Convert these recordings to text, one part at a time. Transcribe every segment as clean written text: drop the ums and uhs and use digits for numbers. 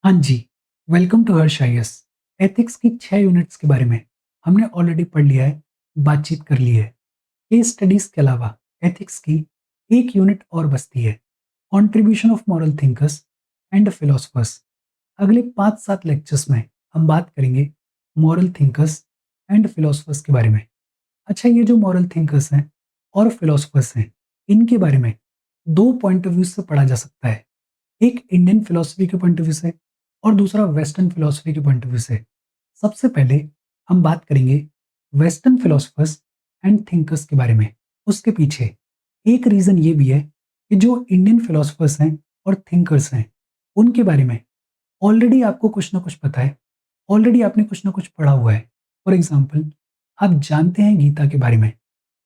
हाँ जी, welcome to Harsh IAS. Ethics की 6 यूनिट्स के बारे में हमने ऑलरेडी पढ़ लिया है, बातचीत कर ली है। केस स्टडीज के अलावा एथिक्स की एक यूनिट और बचती है, contribution of moral thinkers and philosophers. अगले 5-7 लेक्चर्स में हम बात करेंगे मॉरल थिंकर्स एंड फिलोसफर्स के बारे में। अच्छा, ये जो मॉरल थिंकर्स हैं और फिलोसफर्स हैं, इनके बारे में 2 पॉइंट ऑफ व्यू से पढ़ा जा सकता है। एक इंडियन फिलॉसफी के पॉइंट ऑफ व्यू से और दूसरा वेस्टर्न फिलॉसफी के पॉइंट ऑफ व्यू से। सबसे पहले हम बात करेंगे वेस्टर्न फिलोसफर्स एंड थिंकर्स के बारे में। उसके पीछे एक रीज़न ये भी है कि जो इंडियन फिलोसफर्स हैं और थिंकर्स हैं, उनके बारे में ऑलरेडी आपको कुछ ना कुछ पता है, ऑलरेडी आपने कुछ ना कुछ पढ़ा हुआ है। फॉर एग्जाम्पल, आप जानते हैं गीता के बारे में,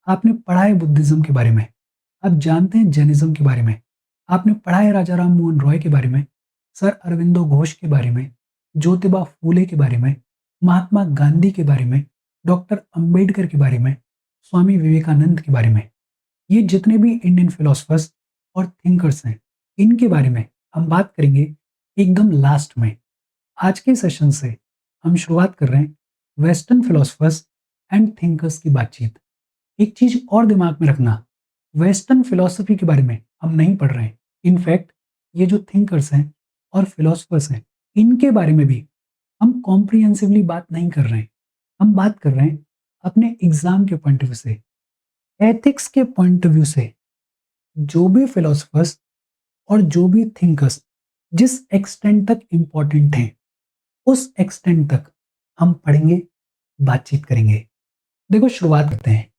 आपने पढ़ा है बुद्धिज़्म के बारे में, आप जानते हैं जैनिज़्म के बारे में, आपने पढ़ा है राजा राम मोहन रॉय के बारे में, सर अरविंदो घोष के बारे में, ज्योतिबा फूले के बारे में, महात्मा गांधी के बारे में, डॉक्टर अंबेडकर के बारे में, स्वामी विवेकानंद के बारे में। ये जितने भी इंडियन फिलोसफर्स और थिंकर्स हैं, इनके बारे में हम बात करेंगे एकदम लास्ट में। आज के सेशन से हम शुरुआत कर रहे हैं वेस्टर्न फिलोसफर्स एंड थिंकर्स की बातचीत। एक चीज और दिमाग में रखना, वेस्टर्न फिलॉसफी के बारे में हम नहीं पढ़ रहे हैं। इनफैक्ट ये जो थिंकर्स हैं और फिलोसफर्स हैं, इनके बारे में भी हम कॉम्प्रिहेंसिवली बात नहीं कर रहे हैं। हम बात कर रहे हैं अपने एग्जाम के पॉइंट ऑफ व्यू से, एथिक्स के पॉइंट ऑफ व्यू से। जो भी फिलोसफर्स और जो भी थिंकर्स जिस एक्सटेंट तक इंपॉर्टेंट हैं, उस एक्सटेंट तक हम पढ़ेंगे, बातचीत करेंगे। देखो, शुरुआत करते हैं।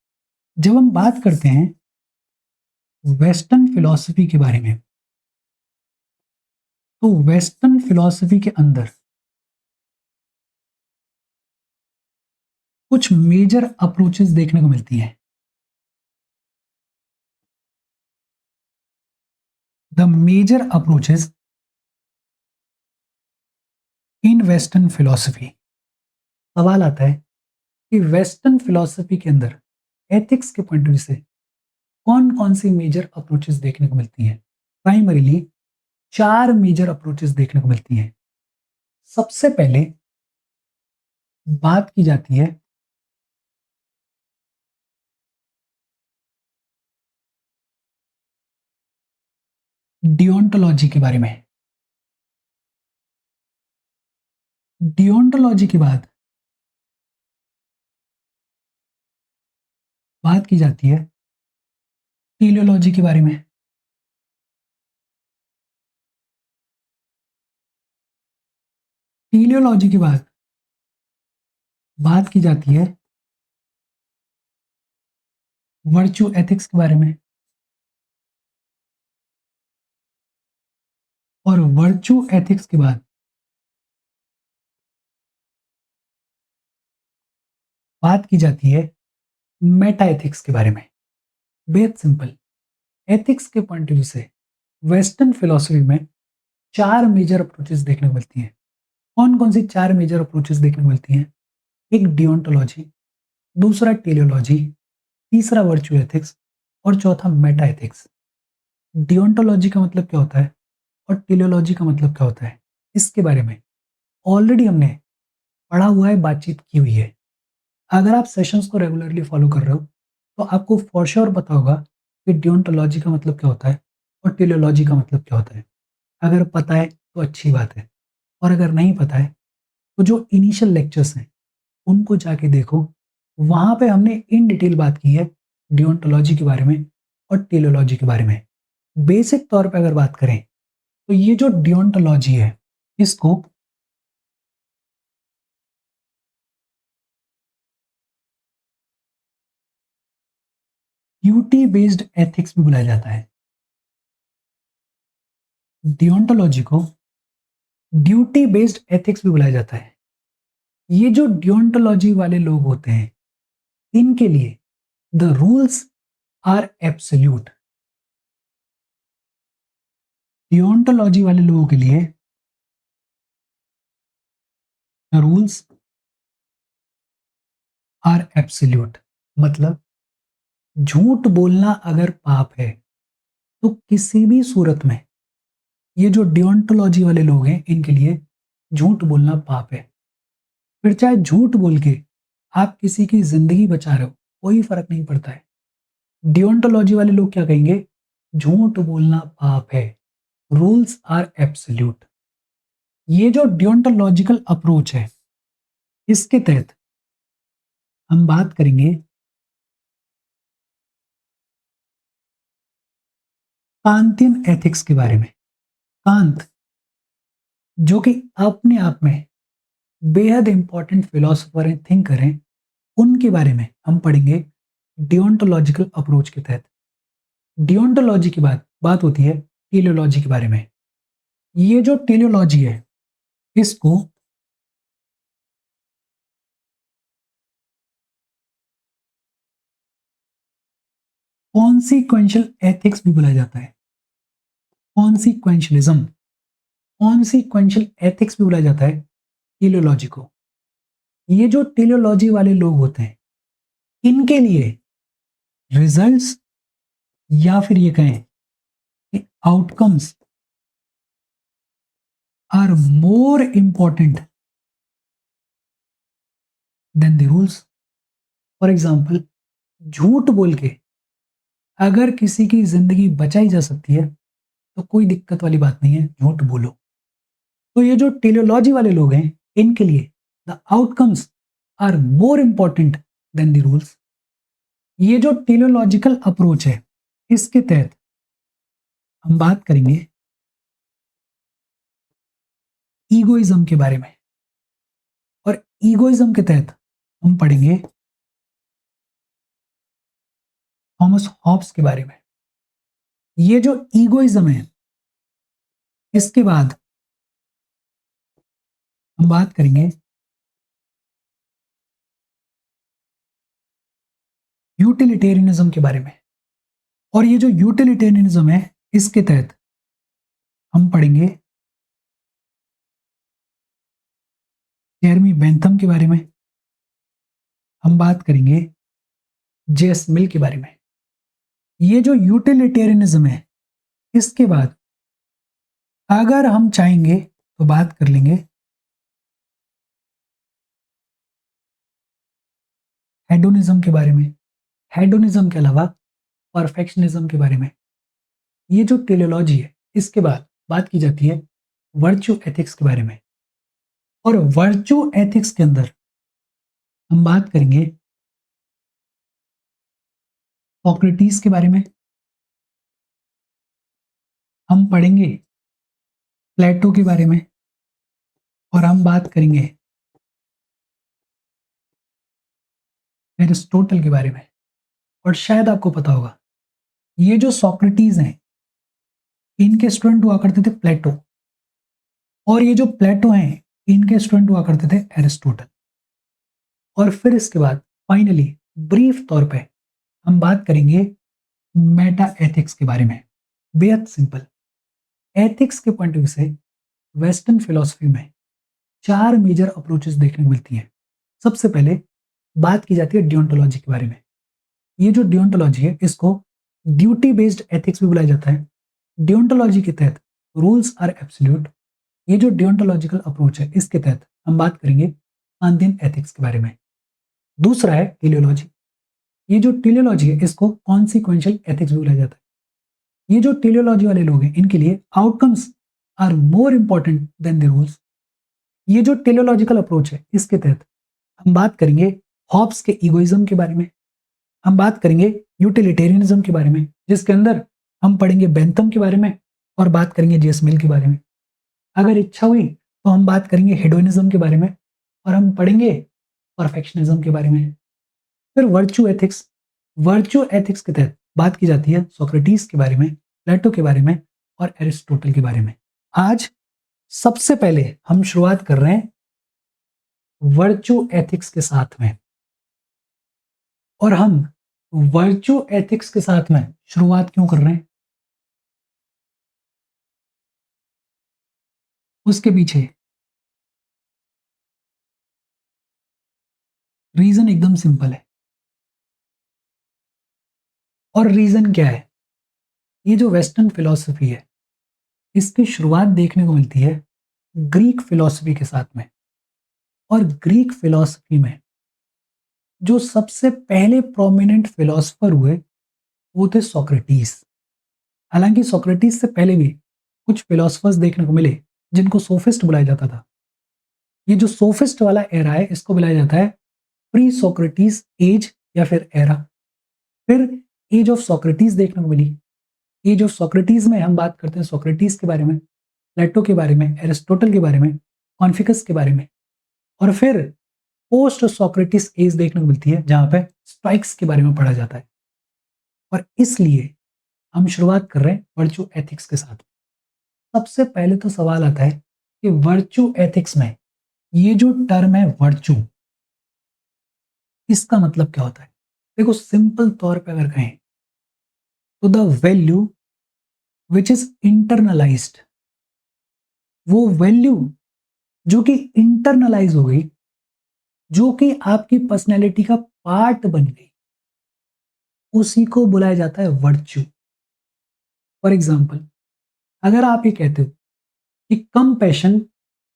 जब हम बात करते हैं वेस्टर्न फिलॉसफी के बारे में, तो वेस्टर्न फिलॉसफी के अंदर कुछ मेजर अप्रोचेस देखने को मिलती हैं। The major approaches in western philosophy. सवाल आता है कि वेस्टर्न फिलॉसफी के अंदर एथिक्स के पॉइंट ऑफ व्यू से कौन कौन सी मेजर अप्रोचेस देखने को मिलती हैं। प्राइमरीली 4 मेजर अप्रोचेस देखने को मिलती हैं। सबसे पहले बात की जाती है डियोंटोलॉजी के बारे में। डियोंटोलॉजी के बाद बात की जाती है टीलियोलॉजी के बारे में। टीलियोलॉजी के बाद बात की जाती है वर्च्यू एथिक्स के बारे में। और वर्च्यू एथिक्स के बाद बात की जाती है मेटा एथिक्स के बारे में। बेहद सिंपल। एथिक्स के पॉइंट ऑफ व्यू से वेस्टर्न फिलोसफी में 4 मेजर अप्रोचेस देखने को मिलती हैं। कौन कौन सी 4 मेजर अप्रोचेस देखने को मिलती हैं? एक डियोंटोलॉजी, दूसरा टेलियोलॉजी, तीसरा वर्च्यू एथिक्स और चौथा मेटा एथिक्स। डियोंटोलॉजी का मतलब क्या होता है और टेलियोलॉजी का मतलब क्या होता है, इसके बारे में ऑलरेडी हमने पढ़ा हुआ है, बातचीत की हुई है। अगर आप सेशंस को रेगुलरली फॉलो कर रहे हो, तो आपको फॉर श्योर पता होगा कि डियोंटोलॉजी का मतलब क्या होता है और टेलियोलॉजी का मतलब क्या होता है। अगर पता है तो अच्छी बात है, और अगर नहीं पता है तो जो इनिशियल लेक्चर्स हैं उनको जाके देखो। वहाँ पे हमने इन डिटेल बात की है डियोंटोलॉजी के बारे में और टेलियोलॉजी के बारे में। बेसिक तौर पे अगर बात करें, तो ये जो डियोंटोलॉजी है, इसको ड्यूटी बेस्ड एथिक्स भी बुलाया जाता है। डियोंटोलॉजी को ड्यूटी बेस्ड एथिक्स भी बुलाया जाता है। ये जो डियोंटोलॉजी वाले लोग होते हैं, इनके लिए द रूल्स आर एब्सोल्यूट। डियोंटोलॉजी वाले लोगों के लिए द रूल्स आर एब्सोल्यूट। मतलब झूठ बोलना अगर पाप है, तो किसी भी सूरत में ये जो डियोंटोलॉजी वाले लोग हैं, इनके लिए झूठ बोलना पाप है। फिर चाहे झूठ बोल के आप किसी की जिंदगी बचा रहे हो, कोई फर्क नहीं पड़ता है। डियोंटोलॉजी वाले लोग क्या कहेंगे? झूठ बोलना पाप है, रूल्स आर एब्सोल्यूट। ये जो डियोंटोलॉजिकल अप्रोच है, इसके तहत हम बात करेंगे कांतियन एथिक्स के बारे में। कांत, जो कि अपने आप में बेहद इंपॉर्टेंट फिलोसोफर हैं, थिंकर हैं, उनके बारे में हम पढ़ेंगे डियोंटोलॉजिकल अप्रोच के तहत। डियोंटोलॉजी के बाद बात होती है टेलियोलॉजी के बारे में। ये जो टेलियोलॉजी है, इसको कॉन्सिक्वेंशियल एथिक्स भी बुलाया जाता है। कॉन्सिक्वेंशलिज्म, कॉन्सिक्वेंशियल एथिक्स भी बुलाया जाता है टेलियोलॉजी को। ये जो टेलियोलॉजी वाले लोग होते हैं, इनके लिए रिजल्ट्स या फिर ये कहें कि outcomes are more important than the rules. For example, झूठ बोल के अगर किसी की जिंदगी बचाई जा सकती है तो कोई दिक्कत वाली बात नहीं है, झूठ बोलो। तो ये जो टेलियोलॉजी वाले लोग हैं, इनके लिए the outcomes are more important than the rules. ये जो टेलियोलॉजिकल अप्रोच है, इसके तहत हम बात करेंगे ईगोइज्म के बारे में। और ईगोइज्म के तहत हम पढ़ेंगे थॉमस हॉब्स के बारे में। ये जो ईगोइज्म है, इसके बाद हम बात करेंगे यूटिलिटेरियनिज्म के बारे में। और ये जो यूटिलिटेरियनिज्म है, इसके तहत हम पढ़ेंगे जेरमी बेंथम के बारे में। हम बात करेंगे जेएस मिल के बारे में। ये जो यूटिलिटेरियनिज्म है, इसके बाद अगर हम चाहेंगे तो बात कर लेंगे हेडोनिज्म के बारे में। हेडोनिज्म के अलावा परफेक्शनिज्म के बारे में। ये जो टेलियोलॉजी है, इसके बाद बात की जाती है वर्च्यू एथिक्स के बारे में। और वर्च्यू एथिक्स के अंदर हम बात करेंगे सोक्रेटिस के बारे में। हम पढ़ेंगे प्लेटो के बारे में। और हम बात करेंगे एरिस्टोटल के बारे में। और शायद आपको पता होगा, ये जो सोक्रेटिस हैं, इनके स्टूडेंट हुआ करते थे प्लेटो। और ये जो प्लेटो हैं, इनके स्टूडेंट हुआ करते थे एरिस्टोटल। और फिर इसके बाद फाइनली ब्रीफ तौर पे हम बात करेंगे मेटा एथिक्स के बारे में। बेहद सिंपल। एथिक्स के पॉइंट ऑफ व्यू से वेस्टर्न फिलोसफी में 4 मेजर अप्रोचेस देखने को मिलती हैं। सबसे पहले बात की जाती है डियोंटोलॉजी के बारे में। ये जो डियोंटोलॉजी है, इसको ड्यूटी बेस्ड एथिक्स भी बुलाया जाता है। डियोंटोलॉजी के तहत रूल्स आर एब्सोल्यूट। ये जो डियोंटोलॉजिकल अप्रोच है, इसके तहत हम बात करेंगे कांतियन एथिक्स के बारे में। दूसरा है टेलियोलॉजी। ये जो टेलियोलॉजी है, इसको कॉन्सिक्वेंशियल एथिक्स भी बुलाया जाता है। ये जो टेलियोलॉजी वाले लोग हैं, इनके लिए outcomes are more important than the rules. ये जो टेलियोलॉजिकल अप्रोच है, इसके तहत हम बात करेंगे हॉब्स के ईगोइज्म के बारे में। हम बात करेंगे यूटिलिटेरियनिज्म के बारे में, जिसके अंदर हम पढ़ेंगे बेंथम के बारे में और बात करेंगे जेएस मिल के बारे में। अगर इच्छा हुई तो हम बात करेंगे हेडोनिज्म के बारे में और हम पढ़ेंगे परफेक्शनिज्म के बारे में। फिर वर्च्यू एथिक्स। वर्च्यू एथिक्स के तहत बात की जाती है सोक्रेटिस के बारे में, प्लेटो के बारे में और एरिस्टोटल के बारे में। आज सबसे पहले हम शुरुआत कर रहे हैं वर्च्यू एथिक्स के साथ में। और हम वर्च्यू एथिक्स के साथ में शुरुआत क्यों कर रहे हैं, उसके पीछे रीजन एकदम सिंपल है। और रीजन क्या है? ये जो वेस्टर्न फिलॉसफी है, इसकी शुरुआत देखने को मिलती है ग्रीक फिलॉसफी के साथ में। और ग्रीक फिलॉसफी में जो सबसे पहले प्रोमिनेंट फिलोसोफर हुए वो थे सोक्रेटिस। हालांकि सोक्रेटिस से पहले भी कुछ फिलोसफर्स देखने को मिले जिनको सोफिस्ट बुलाया जाता था। ये जो सोफिस्ट वाला एरा है इसको बुलाया जाता है प्री सोक्रेटिस एज या फिर एरा। फिर एज ऑफ सोक्रेटिस देखने को मिली। एज ऑफ सोक्रेटिस में हम बात करते हैं सोक्रेटिस के बारे में, प्लेटो के बारे में, एरिस्टोटल के बारे में, कॉन्फिकस के बारे में। और फिर पोस्ट सोक्रेटिस एज देखने को मिलती है जहां पे स्टोइक्स के बारे में पढ़ा जाता है। और इसलिए हम शुरुआत कर रहे हैं वर्चू एथिक्स के साथ। सबसे पहले तो सवाल आता है कि वर्चू एथिक्स में ये जो टर्म है वर्चू, इसका मतलब क्या होता है। देखो सिंपल तौर पे अगर कहें तो the value which is internalised, वो वैल्यू जो कि इंटरनलाइज हो गई, जो कि आपकी पर्सनैलिटी का पार्ट बन गई, उसी को बुलाया जाता है वर्च्यू। फॉर एग्जाम्पल, अगर आप ये कहते हो कि कंपैशन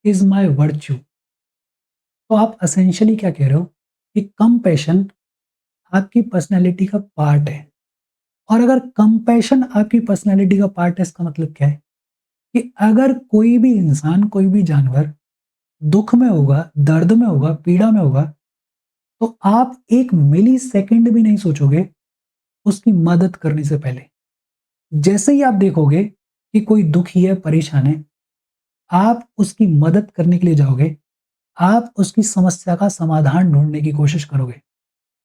इज माय वर्च्यू, तो आप असेंशियली क्या कह रहे हो कि कंपैशन आपकी पर्सनैलिटी का पार्ट है। और अगर कंपैशन आपकी पर्सनैलिटी का पार्ट है, इसका मतलब क्या है कि अगर कोई भी इंसान, कोई भी जानवर दुख में होगा, दर्द में होगा, पीड़ा में होगा, तो आप एक मिली सेकेंड भी नहीं सोचोगे उसकी मदद करने से पहले। जैसे ही आप देखोगे कि कोई दुखी है, परेशान है, आप उसकी मदद करने के लिए जाओगे, आप उसकी समस्या का समाधान ढूंढने की कोशिश करोगे।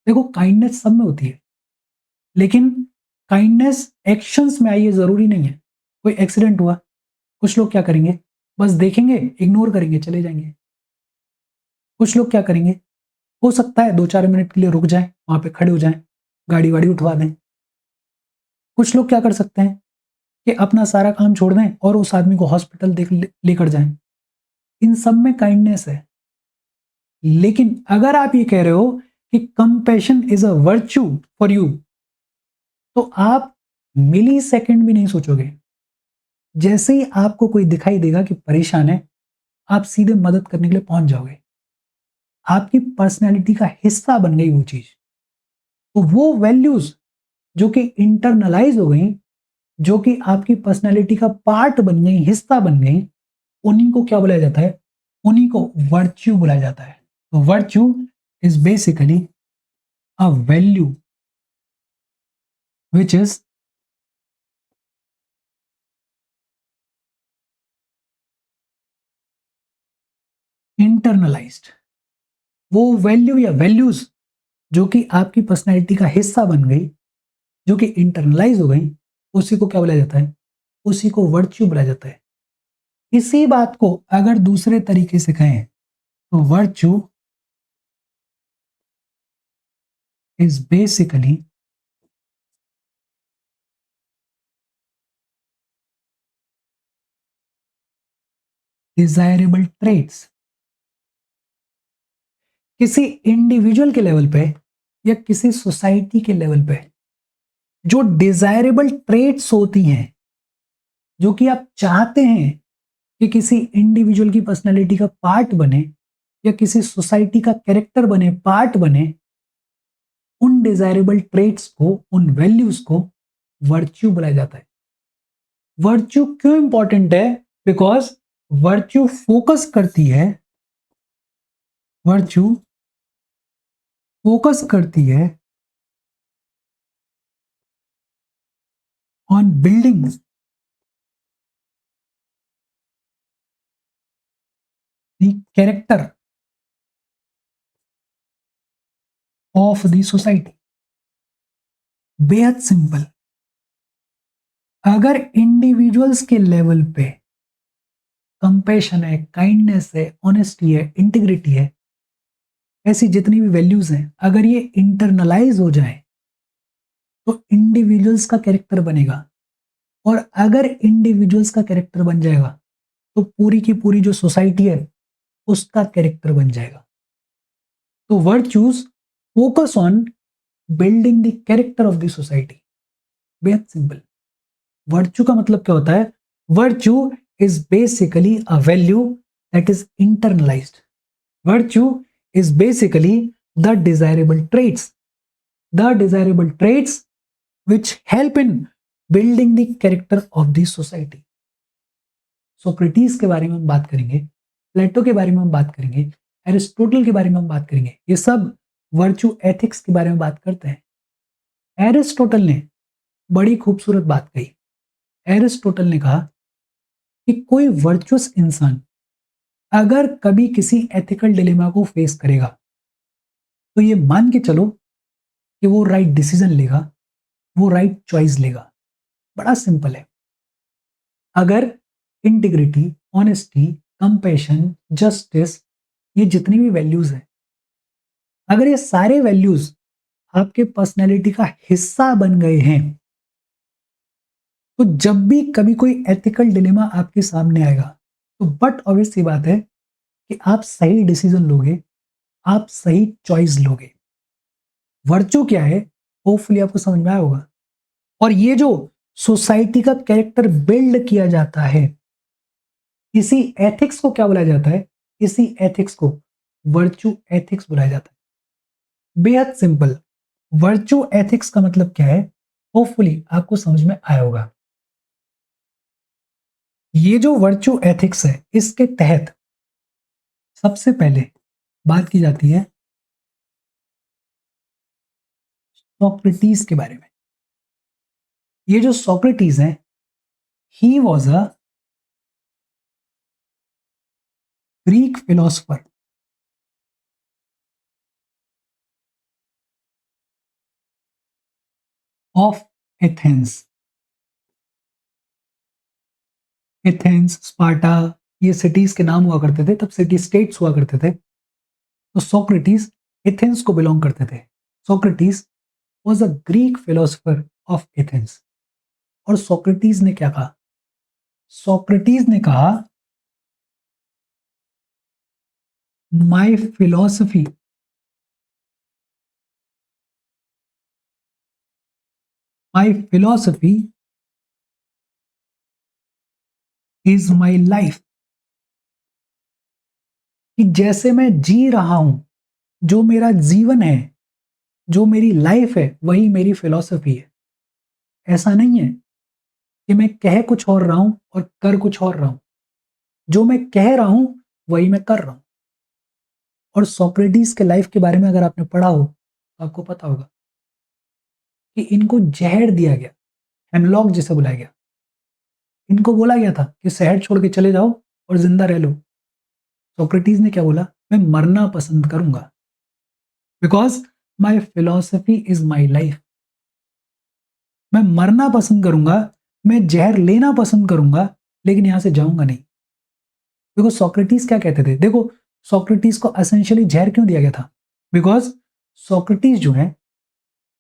देखो काइंडनेस सब में होती है, लेकिन काइंडनेस एक्शंस में आई है जरूरी नहीं है। कोई एक्सीडेंट हुआ, कुछ लोग क्या करेंगे, बस देखेंगे, इग्नोर करेंगे, चले जाएंगे। कुछ लोग क्या करेंगे, हो सकता है 2-4 मिनट के लिए रुक जाएं, वहां पे खड़े हो जाएं, गाड़ी वाड़ी उठवा दें। कुछ लोग क्या कर सकते हैं कि अपना सारा काम छोड़ दें और उस आदमी को हॉस्पिटल देख लेकर जाएं। इन सब में काइंडनेस है। लेकिन अगर आप ये कह रहे हो कि compassion is a virtue for you, तो आप मिली सेकेंड भी नहीं सोचोगे। जैसे ही आपको कोई दिखाई देगा कि परेशान है, आप सीधे मदद करने के लिए पहुंच जाओगे। आपकी पर्सनैलिटी का हिस्सा बन गई वो चीज। तो वो वैल्यूज जो कि इंटरनलाइज हो गई, जो कि आपकी पर्सनैलिटी का पार्ट बन गई, हिस्सा बन गई, उन्हीं को क्या बुलाया जाता है, उन्हीं को वर्च्यू बुलाया जाता है। तो virtue is basically a value which is internalised. वो वैल्यू या वैल्यूज जो कि आपकी पर्सनैलिटी का हिस्सा बन गई, जो कि इंटरनलाइज हो गई, उसी को क्या बुलाया जाता है, उसी को वर्च्यू बुलाया जाता है। इसी बात को अगर दूसरे तरीके से कहें तो virtue is basically desirable traits. किसी इंडिविजुअल के लेवल पे या किसी सोसाइटी के लेवल पे जो डिजायरेबल ट्रेट्स होती हैं, जो कि आप चाहते हैं कि किसी इंडिविजुअल की पर्सनैलिटी का पार्ट बने या किसी सोसाइटी का कैरेक्टर बने, पार्ट बने, उन डिजायरेबल ट्रेट्स को, उन वैल्यूज को वर्च्यू बुलाया जाता है। वर्च्यू क्यों इंपॉर्टेंट है, बिकॉज वर्च्यू फोकस करती है, वर्च्यू फोकस करती है on building the character of the society. बेहद सिंपल, अगर इंडिविजुअल्स के लेवल पे कंपैशन है, काइंडनेस है, ऑनेस्टी है, इंटीग्रिटी है, ऐसी जितनी भी वैल्यूज हैं, अगर ये इंटरनलाइज हो जाए तो इंडिविजुअल्स का कैरेक्टर बनेगा। और अगर इंडिविजुअल्स का कैरेक्टर बन जाएगा तो पूरी की पूरी जो सोसाइटी है उसका कैरेक्टर बन जाएगा। तो virtues focus on building the character of the society. बेहद सिंपल। वर्च्यू का मतलब क्या होता है, virtue is basically a value that is internalized. Virtue is basically the desirable traits, which help in building the character of the society. Socrates के बारे में हम बात करेंगे, प्लेटो के बारे में हम बात करेंगे, एरिस्टोटल के बारे में हम बात करेंगे। ये सब वर्चू एथिक्स के बारे में बात करते हैं। एरिस्टोटल ने बड़ी खूबसूरत बात कही। एरिस्टोटल ने कहा कि कोई वर्चुअस इंसान अगर कभी किसी एथिकल डिलेमा को फेस करेगा तो ये मान के चलो कि वो राइट डिसीजन लेगा, वो राइट चॉइस लेगा। बड़ा सिंपल है। अगर इंटीग्रिटी, ऑनेस्टी, कंपैशन, जस्टिस, ये जितनी भी वैल्यूज हैं, अगर ये सारे वैल्यूज आपके पर्सनैलिटी का हिस्सा बन गए हैं, तो जब भी कभी कोई एथिकल डिलेमा आपके सामने आएगा तो बट ऑब्वियस सी बात है कि आप सही डिसीजन लोगे, आप सही चॉइस लोगे। वर्चू क्या है, होपफुली आपको समझ में आया होगा। और ये जो सोसाइटी का कैरेक्टर बिल्ड किया जाता है, इसी एथिक्स को क्या बुलाया जाता है? इसी एथिक्स को वर्चू एथिक्स बुलाया जाता है। बेहद सिंपल, वर्चू एथिक्स का मतलब क्या है, होपफुली आपको समझ में आया होगा। ये जो वर्चू एथिक्स है, इसके तहत सबसे पहले बात की जाती है सोक्रेटिस के बारे में। ये जो सोक्रेटिस है, he was a Greek philosopher of Athens. Athens, Sparta, ये सिटीज के नाम हुआ करते थे, तब सिटी स्टेट्स हुआ करते थे। तो सोक्रेटिस एथेंस को बिलोंग करते थे। Socrates was a Greek philosopher of Athens. और सोक्रेटिस ने क्या कहा? सोक्रेटिस ने कहा, my philosophy is my life. कि जैसे मैं जी रहा हूं, जो मेरा जीवन है, जो मेरी लाइफ है, वही मेरी फिलॉसफी है। ऐसा नहीं है कि मैं कह कुछ और रहा हूं और कर कुछ और रहा हूं। जो मैं कह रहा हूं वही मैं कर रहा हूं। और सोक्रेटिस के लाइफ के बारे में अगर आपने पढ़ा हो तो आपको पता होगा कि इनको जहर दिया गया, हेमलॉक जिसे बुलाया गया। इनको बोला गया था कि शहर छोड़ के चले जाओ और जिंदा रह लो। सोक्रेटिस ने क्या बोला? मैं मरना पसंद करूंगा, because my philosophy is my life. मैं मरना पसंद करूंगा, मैं जहर लेना पसंद करूंगा, लेकिन यहां से जाऊंगा नहीं। देखो सोक्रेटिस क्या कहते थे, देखो सोक्रेटिस को एसेंशियली जहर क्यों दिया गया था? बिकॉज सोक्रेटिस जो है,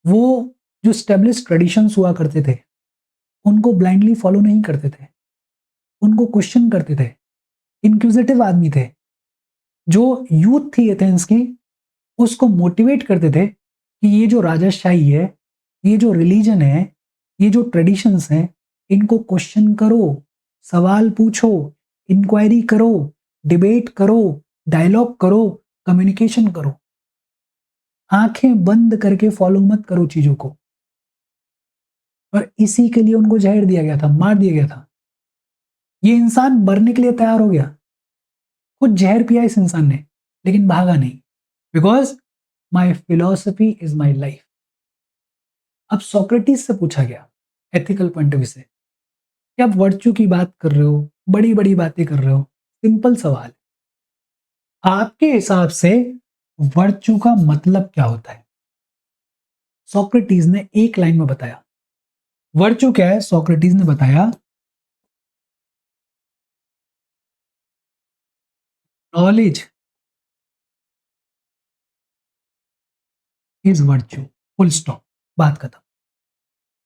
वो जो स्टेब्लिश ट्रेडिशंस हुआ करते थे, उनको ब्लाइंडली फॉलो नहीं करते थे, उनको क्वेश्चन करते थे। इंक्विजिटिव आदमी थे। जो यूथ थी एथेंस की, उसको मोटिवेट करते थे कि ये जो राजाशाही है, ये जो रिलीजन है, ये जो ट्रेडिशंस हैं, इनको क्वेश्चन करो, सवाल पूछो, इंक्वायरी करो, डिबेट करो, डायलॉग करो, कम्युनिकेशन करो। आंखें बंद करके फॉलो मत करो चीजों को। और इसी के लिए उनको जहर दिया गया था, मार दिया गया था। ये इंसान मरने के लिए तैयार हो गया, खुद जहर पिया इस इंसान ने, लेकिन भागा नहीं। Because my philosophy is my life. अब सोक्रेटिस से पूछा गया एथिकल पॉइंट ऑफ व्यू से कि आप वर्च्यू की बात कर रहे हो, बड़ी बड़ी बातें कर रहे हो। सिंपल सवाल, आपके हिसाब से वर्च्यू का मतलब क्या होता है? सोक्रेटिस ने एक लाइन में बताया। वर्च्यू क्या है? सोक्रेटिस ने बताया, knowledge is virtue. Full stop, बात खत्म।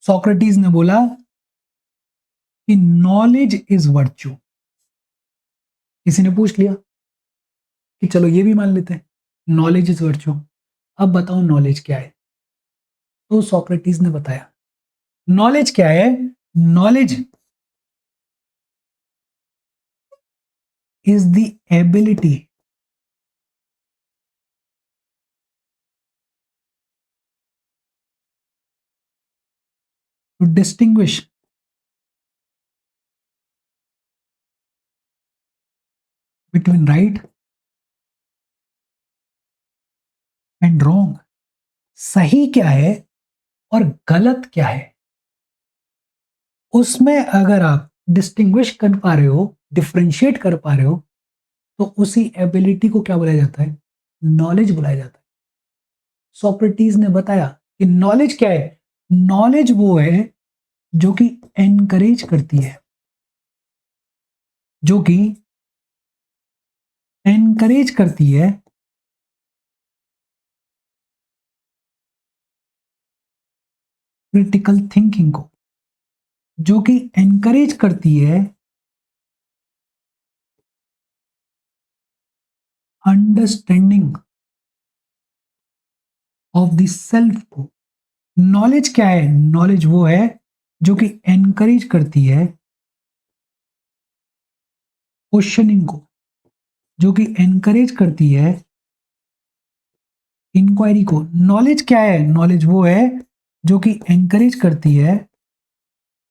सोक्रेटिस ने बोला कि नॉलेज इज वर्च्यू। किसी ने पूछ लिया कि चलो ये भी मान लेते हैं, नॉलेज इज वर्च्यू। अब बताओ नॉलेज क्या है? तो सोक्रेटिस ने बताया, नॉलेज क्या है? Knowledge is the ability to distinguish between right and wrong. सही क्या है और गलत क्या है, उसमें अगर आप डिस्टिंग्विश कर पा रहे हो, डिफरेंशिएट कर पा रहे हो, तो उसी एबिलिटी को क्या बुलाया जाता है? नॉलेज बुलाया जाता है। सोक्रेटिस ने बताया कि नॉलेज क्या है? नॉलेज वो है जो कि एनकरेज करती है, जो कि एनकरेज करती है क्रिटिकल थिंकिंग को, जो कि एनकरेज करती है अंडरस्टैंडिंग ऑफ द सेल्फ को। नॉलेज क्या है? नॉलेज वो है जो कि एनकरेज करती है क्वेश्चनिंग को, जो कि एनकरेज करती है इंक्वायरी को। नॉलेज क्या है? नॉलेज वो है जो कि एनकरेज करती है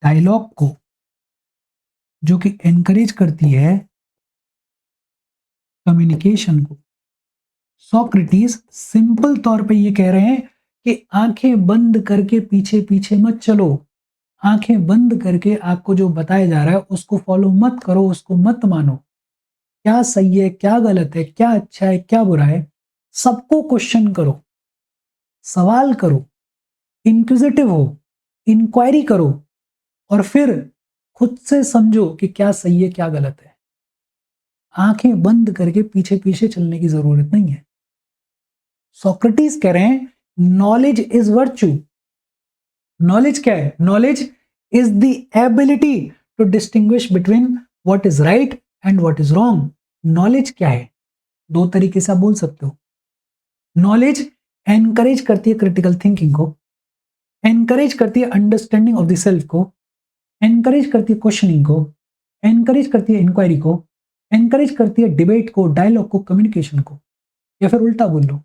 डायलॉग को, जो कि एनकरेज करती है कम्युनिकेशन को। सोक्रेटिस सिंपल तौर पे ये कह रहे हैं कि आंखें बंद करके पीछे पीछे मत चलो, आंखें बंद करके आपको जो बताया जा रहा है उसको फॉलो मत करो, उसको मत मानो। क्या सही है, क्या गलत है, क्या अच्छा है, क्या बुरा है, सबको क्वेश्चन करो, सवाल करो, इंक्विजिटिव हो, इंक्वायरी करो, और फिर खुद से समझो कि क्या सही है, क्या गलत है। आंखें बंद करके पीछे पीछे चलने की जरूरत नहीं है। सोक्रेटिस कह रहे हैं नॉलेज इज वर्च्यू। नॉलेज क्या है? Knowledge is the ability to distinguish between what is right and what is wrong. Knowledge क्या है? दो तरीके से आप बोल सकते हो। नॉलेज एनकरेज करती है क्रिटिकल थिंकिंग को, एनकरेज करती है अंडरस्टैंडिंग ऑफ द सेल्फ को, एनकरेज करती है क्वेश्चनिंग को, एनकरेज करती है इंक्वायरी को, एनकरेज करती है डिबेट को, डायलॉग को, कम्युनिकेशन को। या फिर उल्टा बोल लो,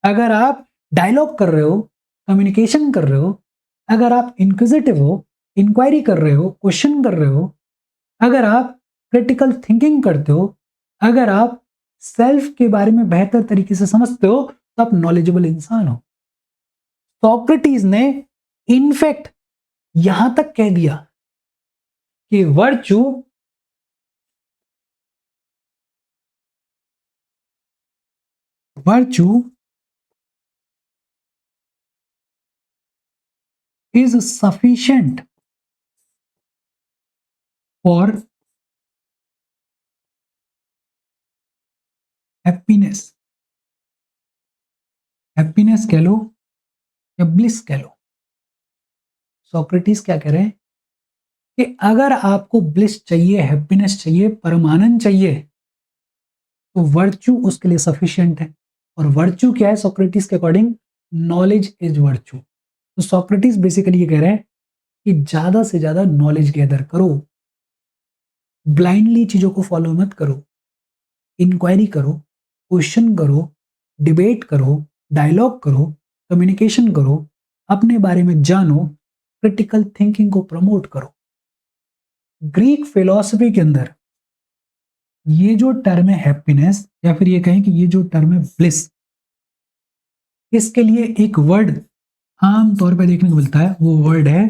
अगर आप डायलॉग कर रहे हो, कम्युनिकेशन कर रहे हो, अगर आप इंक्विजिटिव हो, इंक्वायरी कर रहे हो, क्वेश्चन कर रहे हो, अगर आप क्रिटिकल थिंकिंग करते हो, अगर आप सेल्फ के बारे में बेहतर तरीके से समझते हो, तो आप नॉलेजेबल इंसान हो। सोक्रेटिस ने इनफैक्ट यहां तक कह दिया कि virtue is sufficient for happiness. Happiness कह लो या ब्लिस कह लो, सोक्रेटिस क्या कह रहे हैं कि अगर आपको ब्लिस चाहिए, हैप्पीनेस चाहिए, परमानंद चाहिए, तो वर्च्यू उसके लिए सफिशिएंट है। और वर्च्यू क्या है सोक्रेटिस के अकॉर्डिंग? Knowledge is virtue. तो सोक्रेटिस बेसिकली ये कह रहे हैं कि ज्यादा से ज्यादा नॉलेज गैदर करो, ब्लाइंडली चीजों को फॉलो मत करो, इंक्वायरी करो, क्वेश्चन करो, डिबेट करो, डायलॉग करो, कम्युनिकेशन करो, अपने बारे में जानो, क्रिटिकल थिंकिंग को प्रमोट करो। ग्रीक फिलॉसफी के अंदर ये जो टर्म है हैप्पीनेस, या फिर ये कहें कि ये जो टर्म है ब्लिस, इसके लिए एक वर्ड आम तौर पे देखने को मिलता है, वो वर्ड है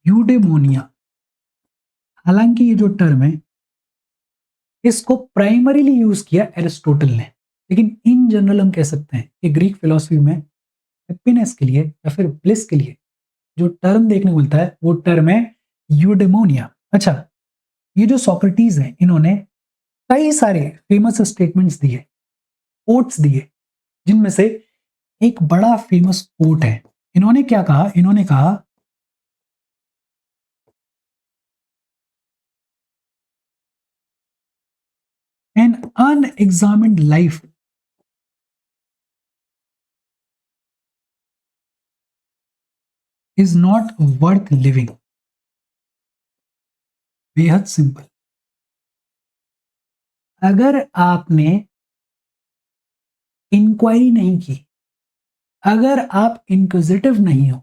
यूडेमोनिया। हालांकि ये जो टर्म है इसको प्राइमरीली यूज किया एरिस्टोटल ने, लेकिन इन जनरल हम कह सकते हैं कि ग्रीक फिलॉसफी में हैप्पीनेस के लिए या फिर ब्लिस के लिए जो टर्म देखने को मिलता है वो टर्म है यूडेमोनिया। अच्छा, ये जो सोक्रेटिस है इन्होंने कई सारे फेमस स्टेटमेंट्स दिए, कोट्स दिए, जिनमें से एक बड़ा फेमस कोट है। इन्होंने क्या कहा? इन्होंने कहा an unexamined life is not worth living. बेहद सिंपल। अगर आपने इंक्वायरी नहीं की, अगर आप इंक्विजिटिव नहीं हो,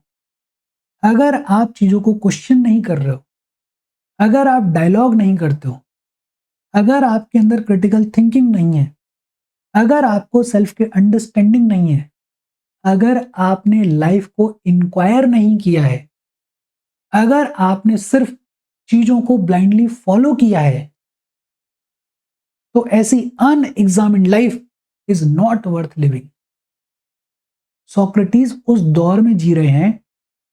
अगर आप चीजों को क्वेश्चन नहीं कर रहे हो, अगर आप डायलॉग नहीं करते हो, अगर आपके अंदर क्रिटिकल थिंकिंग नहीं है, अगर आपको सेल्फ के अंडरस्टैंडिंग नहीं है, अगर आपने लाइफ को इंक्वायर नहीं किया है, अगर आपने सिर्फ चीजों को ब्लाइंडली फॉलो किया है, तो ऐसी unexamined life is not worth living. Socrates उस दौर में जी रहे हैं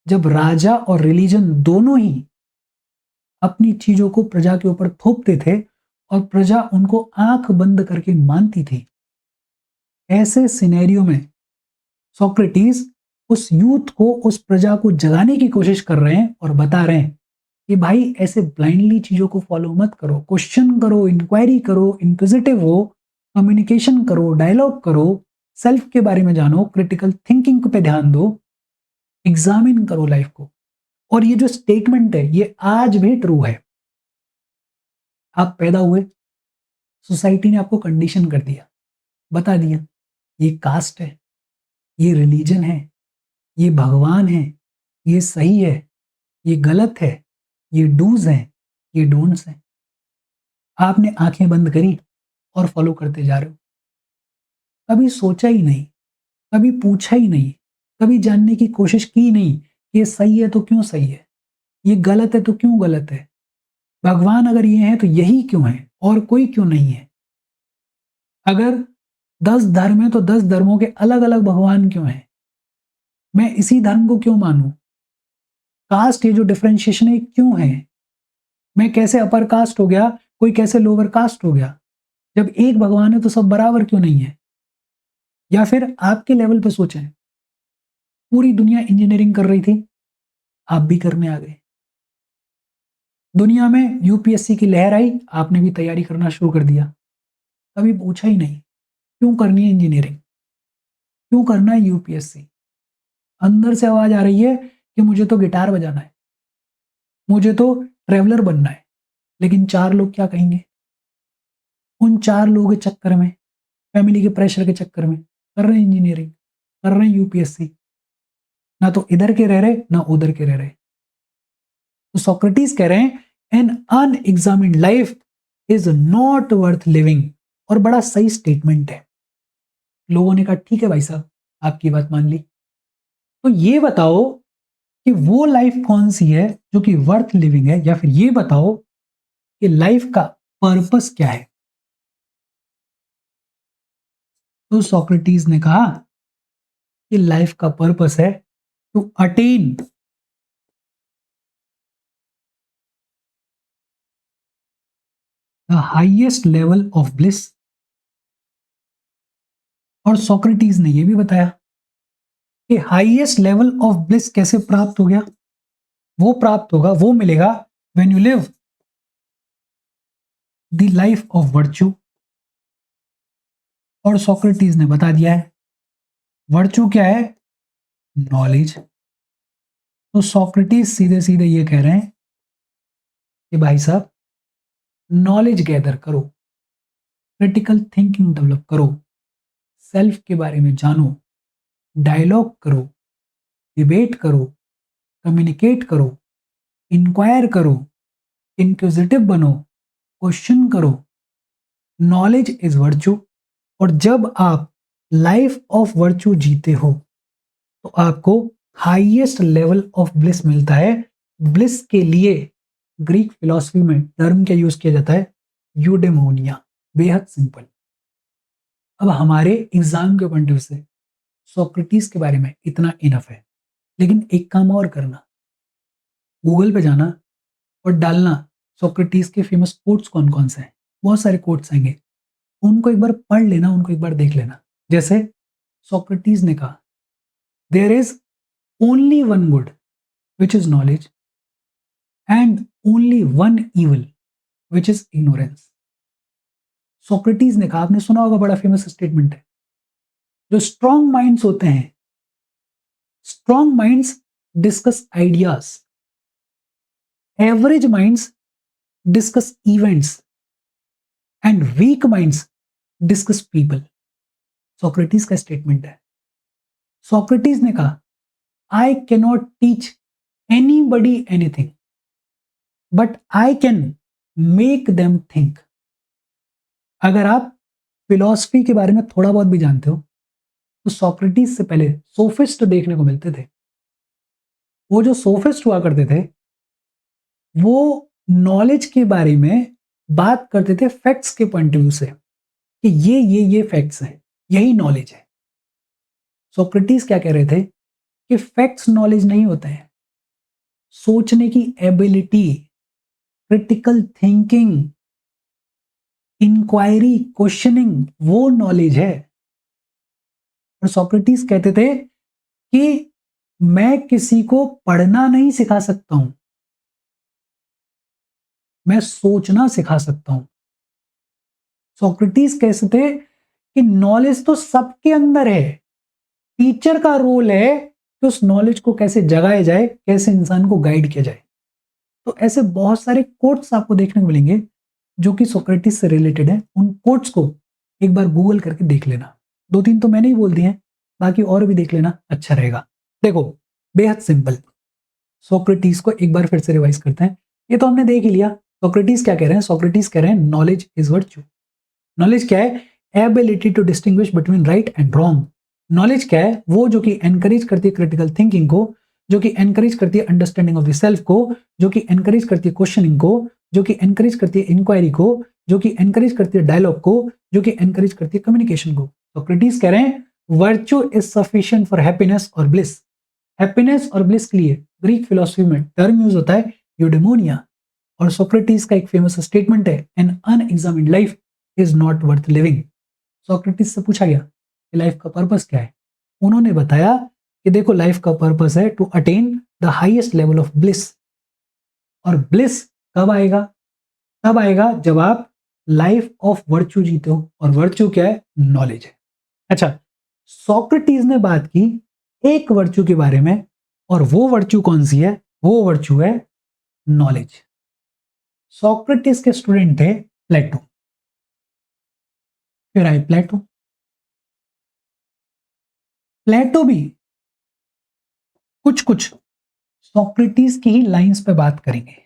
जब राजा और रिलीजन दोनों ही अपनी चीजों को प्रजा के ऊपर थोपते थे और प्रजा उनको आंख बंद करके मानती थी। ऐसे सिनेरियो में सोक्रेटिस उस यूथ को, उस प्रजा को जगाने की कोशिश कर रहे हैं और बता रहे हैं कि भाई ऐसे ब्लाइंडली चीजों को फॉलो मत करो, क्वेश्चन करो, इंक्वायरी करो, इंक्विजिटिव हो, कम्युनिकेशन करो, डायलॉग करो, सेल्फ के बारे में जानो, क्रिटिकल थिंकिंग पे ध्यान दो, एग्जामिन करो लाइफ को। और ये जो स्टेटमेंट है ये आज भी ट्रू है। आप पैदा हुए, सोसाइटी ने आपको कंडीशन कर दिया, बता दिया ये कास्ट है, ये रिलीजन है, ये भगवान है, ये सही है, ये गलत है, ये डूज हैं, ये डोंट्स हैं। आपने आंखें बंद करी और फॉलो करते जा रहे हो। कभी सोचा ही नहीं, कभी पूछा ही नहीं, कभी जानने की कोशिश की नहीं कि ये सही है तो क्यों सही है, ये गलत है तो क्यों गलत है, भगवान अगर ये है तो यही क्यों है और कोई क्यों नहीं है, अगर 10 धर्म है तो 10 धर्मों के अलग अलग भगवान क्यों हैं, मैं इसी धर्म को क्यों मानूं, कास्ट ये जो डिफरेंशिएशन है क्यों है, मैं कैसे अपर कास्ट हो गया, कोई कैसे लोअर कास्ट हो गया, जब एक भगवान है तो सब बराबर क्यों नहीं है। या फिर आपके लेवल पे सोचें, पूरी दुनिया इंजीनियरिंग कर रही थी, आप भी करने आ गए, दुनिया में यूपीएससी की लहर आई, आपने भी तैयारी करना शुरू कर दिया, कभी पूछा ही नहीं क्यों करनी है इंजीनियरिंग, क्यों करना है यूपीएससी। अंदर से आवाज आ रही है कि मुझे तो गिटार बजाना है, मुझे तो ट्रेवलर बनना है, लेकिन चार लोग क्या कहेंगे, उन चार लोगों के चक्कर में, फैमिली के प्रेशर के चक्कर में कर रहे हैं इंजीनियरिंग, कर रहे हैं यूपीएससी, ना तो इधर के रह रहे ना उधर के रह रहे। तो सोक्रेटिस कह रहे हैं an unexamined life is not worth living. और बड़ा सही स्टेटमेंट है। लोगों ने कहा ठीक है भाई साहब, आपकी बात मान ली, तो ये बताओ कि वो लाइफ कौन सी है जो कि वर्थ लिविंग है, या फिर ये बताओ कि लाइफ का पर्पस क्या है। तो सोक्रेटिस ने कहा कि लाइफ का पर्पस है to attain the highest level of bliss. और सोक्रेटिस ने यह भी बताया कि हाईएस्ट लेवल ऑफ ब्लिस कैसे प्राप्त हो गया, वो प्राप्त होगा, वो मिलेगा when you live the life of virtue. और सोक्रेटिस ने बता दिया है वर्च्यू क्या है, नॉलेज। तो सोक्रेटिस सीधे सीधे ये कह रहे हैं कि भाई साहब नॉलेज गैदर करो, क्रिटिकल थिंकिंग डेवलप करो, सेल्फ के बारे में जानो, डायलॉग करो, डिबेट करो, कम्युनिकेट करो, इंक्वायर करो, इंक्विजिटिव बनो, क्वेश्चन करो। Knowledge is virtue. और जब आप लाइफ ऑफ वर्च्यू जीते हो तो आपको हाईएस्ट लेवल ऑफ ब्लिस मिलता है। ब्लिस के लिए ग्रीक फिलॉसफी में टर्म क्या यूज किया जाता है, यूडेमोनिया। बेहद सिंपल। अब हमारे एग्जाम के पॉइंट ऑफ व्यू से सोक्रेटिस के बारे में इतना इनफ है, लेकिन एक काम और करना, गूगल पे जाना और डालना सोक्रेटिस के फेमस कोट्स कौन कौन से हैं। बहुत सारे कोट्स आएंगे, उनको एक बार पढ़ लेना, उनको एक बार देख लेना। जैसे सोक्रेटिस ने कहा there is only one good which is knowledge and only one evil which is ignorance. Socrates ने कहा, आपने सुना होगा, बड़ा फेमस स्टेटमेंट है, जो स्ट्रॉन्ग माइंड्स होते हैं, strong minds discuss ideas, average minds discuss events and weak minds discuss people. Socrates का स्टेटमेंट है। सोक्रेटिस ने कहा, I cannot teach anybody anything but I can make them think. अगर आप फिलॉसफी के बारे में थोड़ा बहुत भी जानते हो तो सोक्रेटिस से पहले सोफिस्ट देखने को मिलते थे। वो जो सोफिस्ट हुआ करते थे वो नॉलेज के बारे में बात करते थे फैक्ट्स के पॉइंट ऑफ व्यू से कि ये फैक्ट्स हैं, यही नॉलेज है। सोक्रेटिस क्या कह रहे थे कि फैक्ट्स नॉलेज नहीं होते हैं, सोचने की ability, critical thinking, inquiry, questioning, वो नॉलेज है। और सोक्रेटिस कहते थे कि मैं किसी को पढ़ना नहीं सिखा सकता हूं, मैं सोचना सिखा सकता हूं। सोक्रेटिस कहते थे कि नॉलेज तो सबके अंदर है, टीचर का रोल है कि उस नॉलेज को कैसे जगाया जाए, कैसे इंसान को गाइड किया जाए। तो ऐसे बहुत सारे कोट्स आपको देखने को मिलेंगे जो कि सोक्रेटिस से रिलेटेड है। उन कोट्स को एक बार गूगल करके देख लेना। दो तीन तो मैंने ही बोल दिए हैं, बाकी और भी देख लेना, अच्छा रहेगा। देखो, बेहद सिंपल। सोक्रेटिस को एक बार फिर से रिवाइज करते हैं। ये तो हमने देख ही लिया। सोक्रेटिस क्या कह रहे हैं? सोक्रेटिस कह रहे हैं नॉलेज इज वर्च्यू। नॉलेज क्या है? Ability to distinguish between right and wrong. Knowledge क्या है? वो जो कि एनकरेज करती है क्रिटिकल थिंकिंग को, जो कि एनकरेज करती है अंडरस्टैंडिंग ऑफ द सेल्फ को, जो कि एनकरेज करती है क्वेश्चनिंग को, जो कि एनकरेज करती है इंक्वायरी को, जो कि एनकरेज करती है डायलॉग को, जो कि एनकरेज करती है कम्युनिकेशन को। सोक्रेटिस कह रहे हैं virtue is sufficient for happiness और ब्लिस। हैप्पीनेस और ब्लिस के लिए ग्रीक फिलोसफी में टर्म यूज होता है यूडेमोनिया। और सोक्रेटिस का एक फेमस स्टेटमेंट है, an unexamined life is not worth living. Socrates से पूछा गया कि लाइफ का पर्पस क्या है? उन्होंने बताया कि देखो, लाइफ का पर्पस है to attain the highest level of bliss. और ब्लिस कब आएगा? तब आएगा जब आप लाइफ ऑफ वर्च्यू जीते हो। और वर्च्यू क्या है? नॉलेज है। अच्छा, सोक्रेटिस ने बात की एक वर्च्यू के बारे में, और वो वर्च्यू कौन सी है? वो वर्च्यू है नॉलेज। सोक्रेटिस के स्टूडेंट थे प्लेटो। फिर आए प्लेटो। प्लेटो भी कुछ कुछ सोक्रेटिस की ही लाइंस पे बात करेंगे।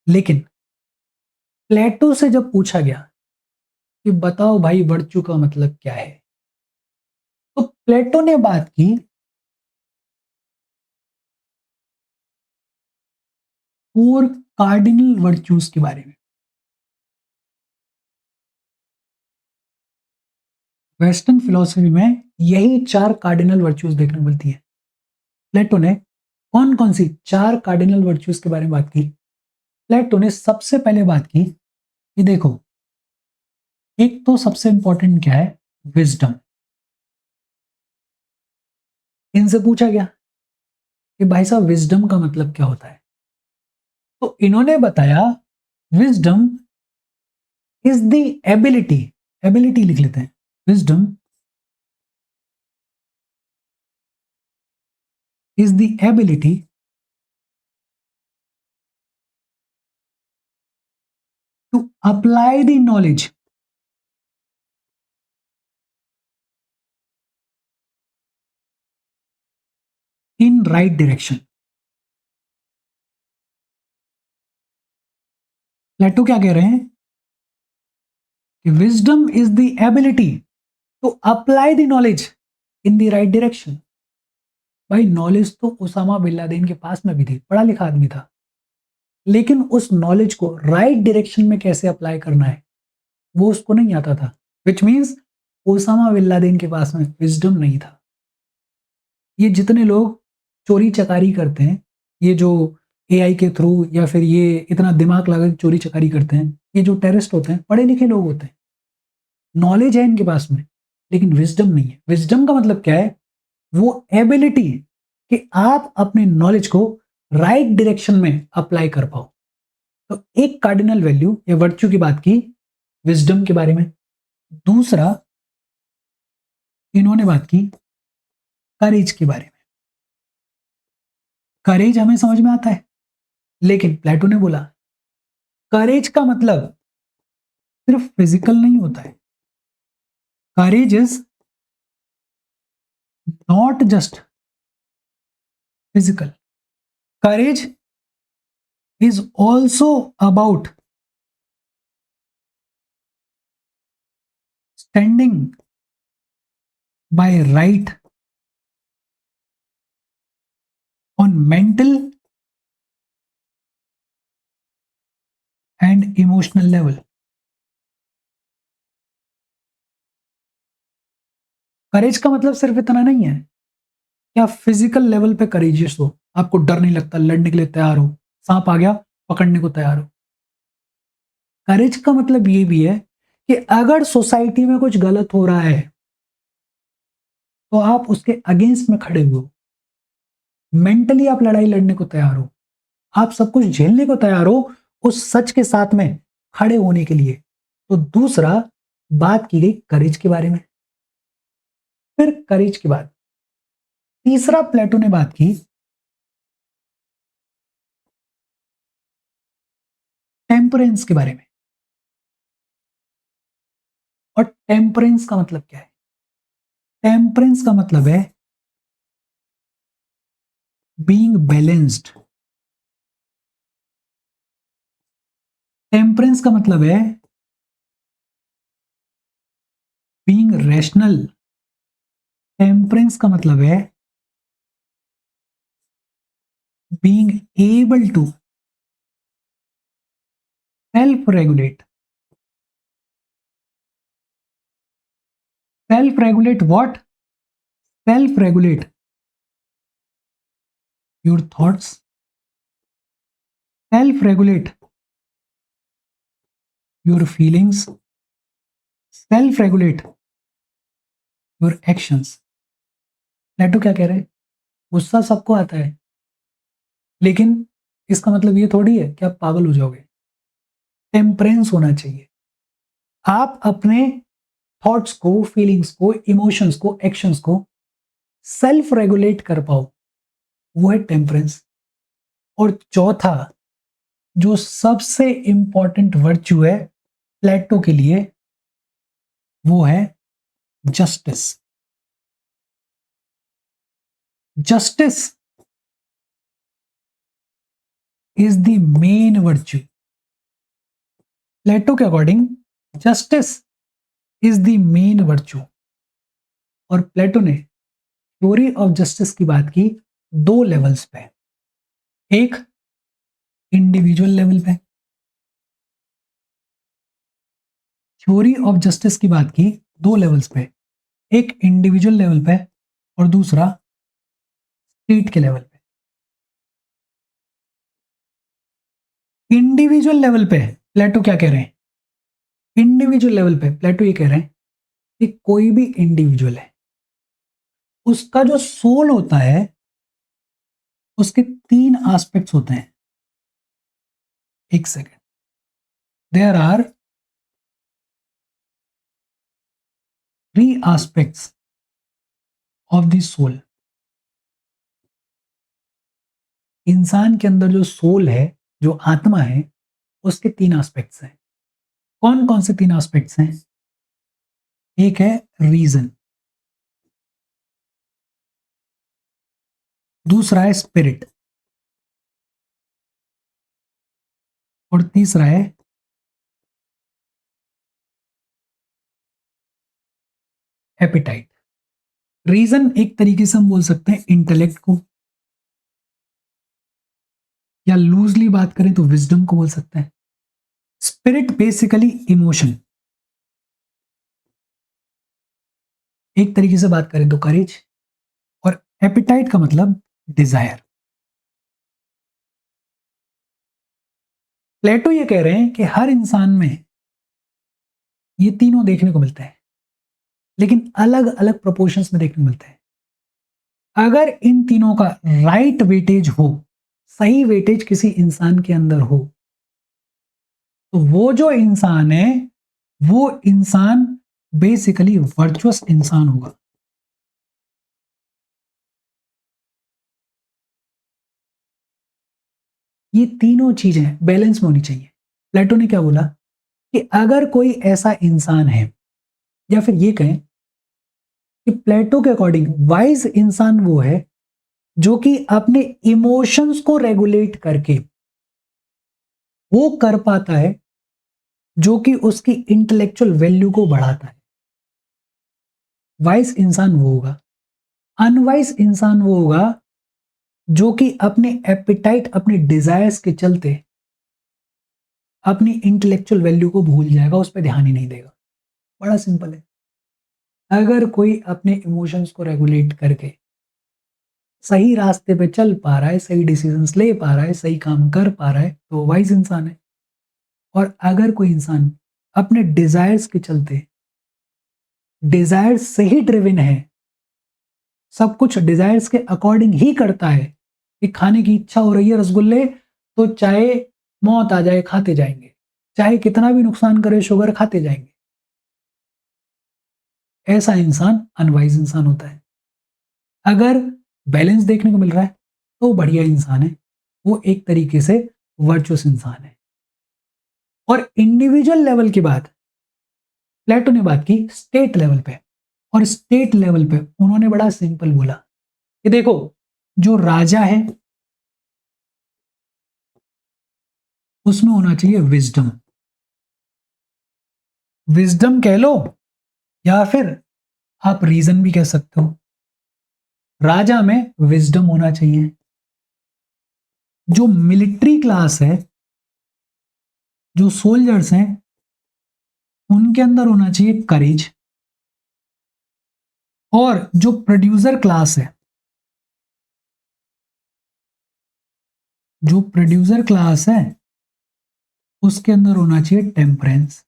लेकिन प्लेटो से जब पूछा गया कि बताओ भाई वर्च्यू का मतलब क्या है, तो प्लेटो ने बात की फोर कार्डिनल वर्च्यूज के बारे में। वेस्टर्न फिलोसफी में यही चार कार्डिनल वर्च्यूज देखने को मिलती है। प्लेटो ने कौन कौन सी चार कार्डिनल वर्च्यूज के बारे में बात की? प्लेटो ने सबसे पहले बात की कि देखो, एक तो सबसे इंपॉर्टेंट क्या है? विजडम। इनसे पूछा गया कि भाई साहब विजडम का मतलब क्या होता है? तो इन्होंने बताया wisdom is the ability, ability लिख लेते हैं, wisdom is the ability to apply the knowledge in right direction. Plato क्या कह रहे हैं कि wisdom is the ability to apply the knowledge in the right direction. भाई नॉलेज तो उसामा बिन लादेन के पास में भी थी, पढ़ा लिखा आदमी था, लेकिन उस नॉलेज को राइट डायरेक्शन में कैसे अप्लाई करना है वो उसको नहीं आता था। Which means Osama bin Laden के पास में विजडम नहीं था। ये जितने लोग चोरी चकारी करते हैं, ये जो एआई के थ्रू या फिर ये इतना दिमाग लगा के चोरी चकारी करते हैं, ये जो टेररिस्ट होते हैं पढ़े लिखे लोग होते हैं। नॉलेज है इनके पास में लेकिन विजडम नहीं है। विजडम का मतलब क्या है? वो एबिलिटी कि आप अपने नॉलेज को राइट डायरेक्शन में अप्लाई कर पाओ। तो एक कार्डिनल वैल्यू या वर्च्यू की बात की विजडम के बारे में। दूसरा, इन्होंने बात की करेज के बारे में। करेज हमें समझ में आता है, लेकिन प्लेटो ने बोला करेज का मतलब सिर्फ फिजिकल नहीं होता है। Courage is not just physical, courage is also about standing by right on mental and emotional level. Courage का मतलब सिर्फ इतना नहीं है कि आप फिजिकल लेवल पे करेजियस हो, आपको डर नहीं लगता, लड़ने के लिए तैयार हो, सांप आ गया पकड़ने को तैयार हो। करेज का मतलब ये भी है कि अगर सोसाइटी में कुछ गलत हो रहा है तो आप उसके अगेंस्ट में खड़े हुए हो, मेंटली आप लड़ाई लड़ने को तैयार हो, आप सब कुछ झेलने को तैयार हो उस सच के साथ में खड़े होने के लिए। तो दूसरा, बात की गई करेज के बारे में। फिर करेज के बाद तीसरा प्लेटो ने बात की टेम्परेंस के बारे में। और टेम्परेंस का मतलब क्या है? टेम्परेंस का मतलब है बीइंग बैलेंस्ड। टेम्परेंस का मतलब है बीइंग रैशनल। टेम्परेंस का मतलब है being able to self regulate. Self regulate what? Self regulate your thoughts, self regulate your feelings, self regulate your actions. Plato क्या कह रहे हैं? गुस्सा सबको आता है, लेकिन इसका मतलब ये थोड़ी है कि आप पागल हो जाओगे। टेम्परेंस होना चाहिए। आप अपने थॉट्स को, फीलिंग्स को, इमोशंस को, एक्शंस को सेल्फ रेगुलेट कर पाओ, वो है टेम्परेंस। और चौथा, जो सबसे इंपॉर्टेंट वर्च्यू है प्लेटो के लिए, वो है justice. Justice is the main virtue. Plato के according justice is the main virtue. और प्लेटो ने थ्योरी ऑफ जस्टिस की बात की दो लेवल्स पे। एक इंडिविजुअल लेवल पे, थ्योरी ऑफ जस्टिस की बात की दो लेवल्स पे, एक इंडिविजुअल लेवल पे और दूसरा स्टेट के लेवल पे। इंडिविजुअल लेवल पे प्लेटो क्या कह रहे हैं? इंडिविजुअल लेवल पे प्लेटो ये कह रहे हैं कि कोई भी इंडिविजुअल है, उसका जो सोल होता है उसके तीन एस्पेक्ट्स होते हैं। एक second, there are three aspects of the soul. इंसान के अंदर जो सोल है, जो आत्मा है, उसके तीन एस्पेक्ट्स हैं। कौन कौन से तीन एस्पेक्ट्स हैं? एक है रीजन, दूसरा है स्पिरिट और तीसरा है एपिटाइट। रीजन एक तरीके से हम बोल सकते हैं इंटेलेक्ट को, या लूजली बात करें तो विजडम को बोल सकते हैं। Spirit basically emotion. एक तरीके से बात करें तो करेज। और एपिटाइट का मतलब डिजायर। प्लेटो ये कह रहे हैं कि हर इंसान में ये तीनों देखने को मिलते हैं, लेकिन अलग अलग प्रोपोर्शंस में देखने को मिलते हैं। अगर इन तीनों का राइट वेटेज हो, सही वेटेज किसी इंसान के अंदर हो, तो वो जो इंसान है, वो इंसान बेसिकली वर्चुअस इंसान होगा। ये तीनों चीजें बैलेंस में होनी चाहिए। प्लेटो ने क्या बोला कि अगर कोई ऐसा इंसान है, या फिर ये कहें कि प्लेटो के अकॉर्डिंग वाइज इंसान वो है जो कि अपने इमोशंस को रेगुलेट करके वो कर पाता है जो कि उसकी इंटेलेक्चुअल वैल्यू को बढ़ाता है। वाइज इंसान वो होगा। अनवाइज इंसान वो होगा जो कि अपने एपिटाइट, अपने डिजायर्स के चलते अपनी इंटेलेक्चुअल वैल्यू को भूल जाएगा, उस पर ध्यान ही नहीं देगा। बड़ा सिंपल है। अगर कोई अपने इमोशंस को रेगुलेट करके सही रास्ते पे चल पा रहा है, सही डिसीजंस ले पा रहा है, सही काम कर पा रहा है, तो वाइज इंसान है। और अगर कोई इंसान अपने डिजायर्स के चलते, डिजायर्स से ही ड्रिवन है, सब कुछ डिजायर्स के अकॉर्डिंग ही करता है, कि खाने की इच्छा हो रही है रसगुल्ले, तो चाहे मौत आ जाए खाते जाएंगे, चाहे कितना भी नुकसान करे शुगर खाते जाएंगे, ऐसा इंसान अनवाइज इंसान होता है। अगर बैलेंस देखने को मिल रहा है तो बढ़िया इंसान है, वो एक तरीके से वर्चुअस इंसान है। और इंडिविजुअल लेवल की बात प्लेटो ने बात की स्टेट लेवल पे, और स्टेट लेवल पे उन्होंने बड़ा सिंपल बोला कि देखो, जो राजा है उसमें होना चाहिए विजडम। विजडम कह लो या फिर आप रीजन भी कह सकते हो। राजा में विजडम होना चाहिए। जो मिलिट्री क्लास है, जो सोल्जर्स हैं, उनके अंदर होना चाहिए करेज। और जो प्रोड्यूसर क्लास है, जो प्रोड्यूसर क्लास है उसके अंदर होना चाहिए टेम्परेंस।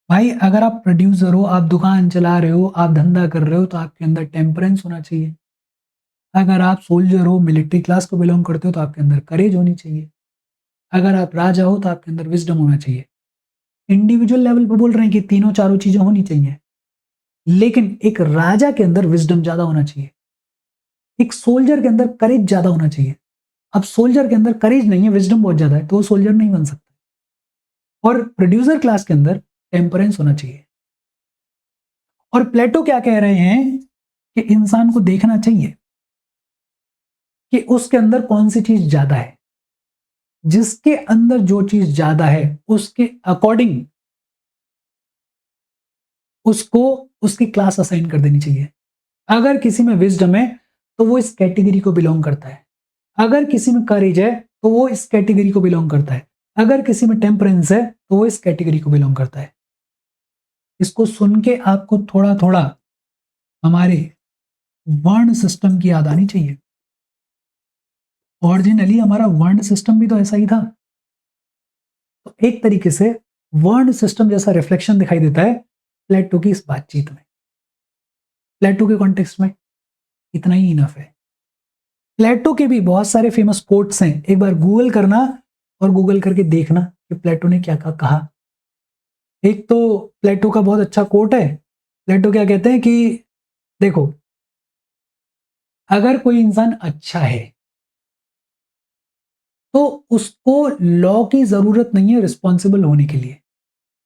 भाई अगर आप प्रोड्यूसर हो, आप दुकान चला रहे हो, आप धंधा कर रहे हो, तो आपके अंदर टेम्परेंस होना चाहिए। अगर आप सोल्जर हो, मिलिट्री क्लास को बिलोंग करते हो, तो आपके अंदर करेज होनी चाहिए। अगर आप राजा हो तो आपके अंदर विजडम होना चाहिए। इंडिविजुअल लेवल पर बोल रहे हैं कि तीनों चारों चीजें होनी चाहिए, लेकिन एक राजा के अंदर विजडम ज्यादा होना चाहिए, एक सोल्जर के अंदर करेज ज्यादा होना चाहिए। अब सोल्जर के अंदर करेज नहीं है, विजडम बहुत ज्यादा है, तो वो सोल्जर नहीं बन सकता। और प्रोड्यूसर क्लास के अंदर टेम्परेंस होना चाहिए। और प्लेटो क्या कह रहे हैं कि इंसान को देखना चाहिए कि उसके अंदर कौन सी चीज ज्यादा है। जिसके अंदर जो चीज ज्यादा है उसके अकॉर्डिंग उसको उसकी क्लास असाइन कर देनी चाहिए। अगर किसी में विजडम है तो वो इस कैटेगरी को बिलोंग करता है। अगर किसी में करेज है तो वो इस कैटेगरी को बिलोंग करता है। अगर किसी में टेम्परेंस है तो वो इस कैटेगरी को बिलोंग करता है। इसको सुन के आपको थोड़ा थोड़ा हमारे वर्ण सिस्टम की याद आनी चाहिए। ओरिजिनली हमारा वर्ण सिस्टम भी तो ऐसा ही था। तो एक तरीके से वर्ण सिस्टम जैसा रिफ्लेक्शन दिखाई देता है प्लेटो की इस बातचीत में। प्लेटो के कॉन्टेक्स्ट में इतना ही इनफ है। प्लेटो के भी बहुत सारे फेमस कोट्स हैं, एक बार गूगल करना और गूगल करके देखना कि प्लेटो ने क्या कहा। एक तो प्लेटो का बहुत अच्छा कोट है। प्लेटो क्या कहते हैं कि देखो, अगर कोई इंसान अच्छा है तो उसको लॉ की जरूरत नहीं है रिस्पॉन्सिबल होने के लिए।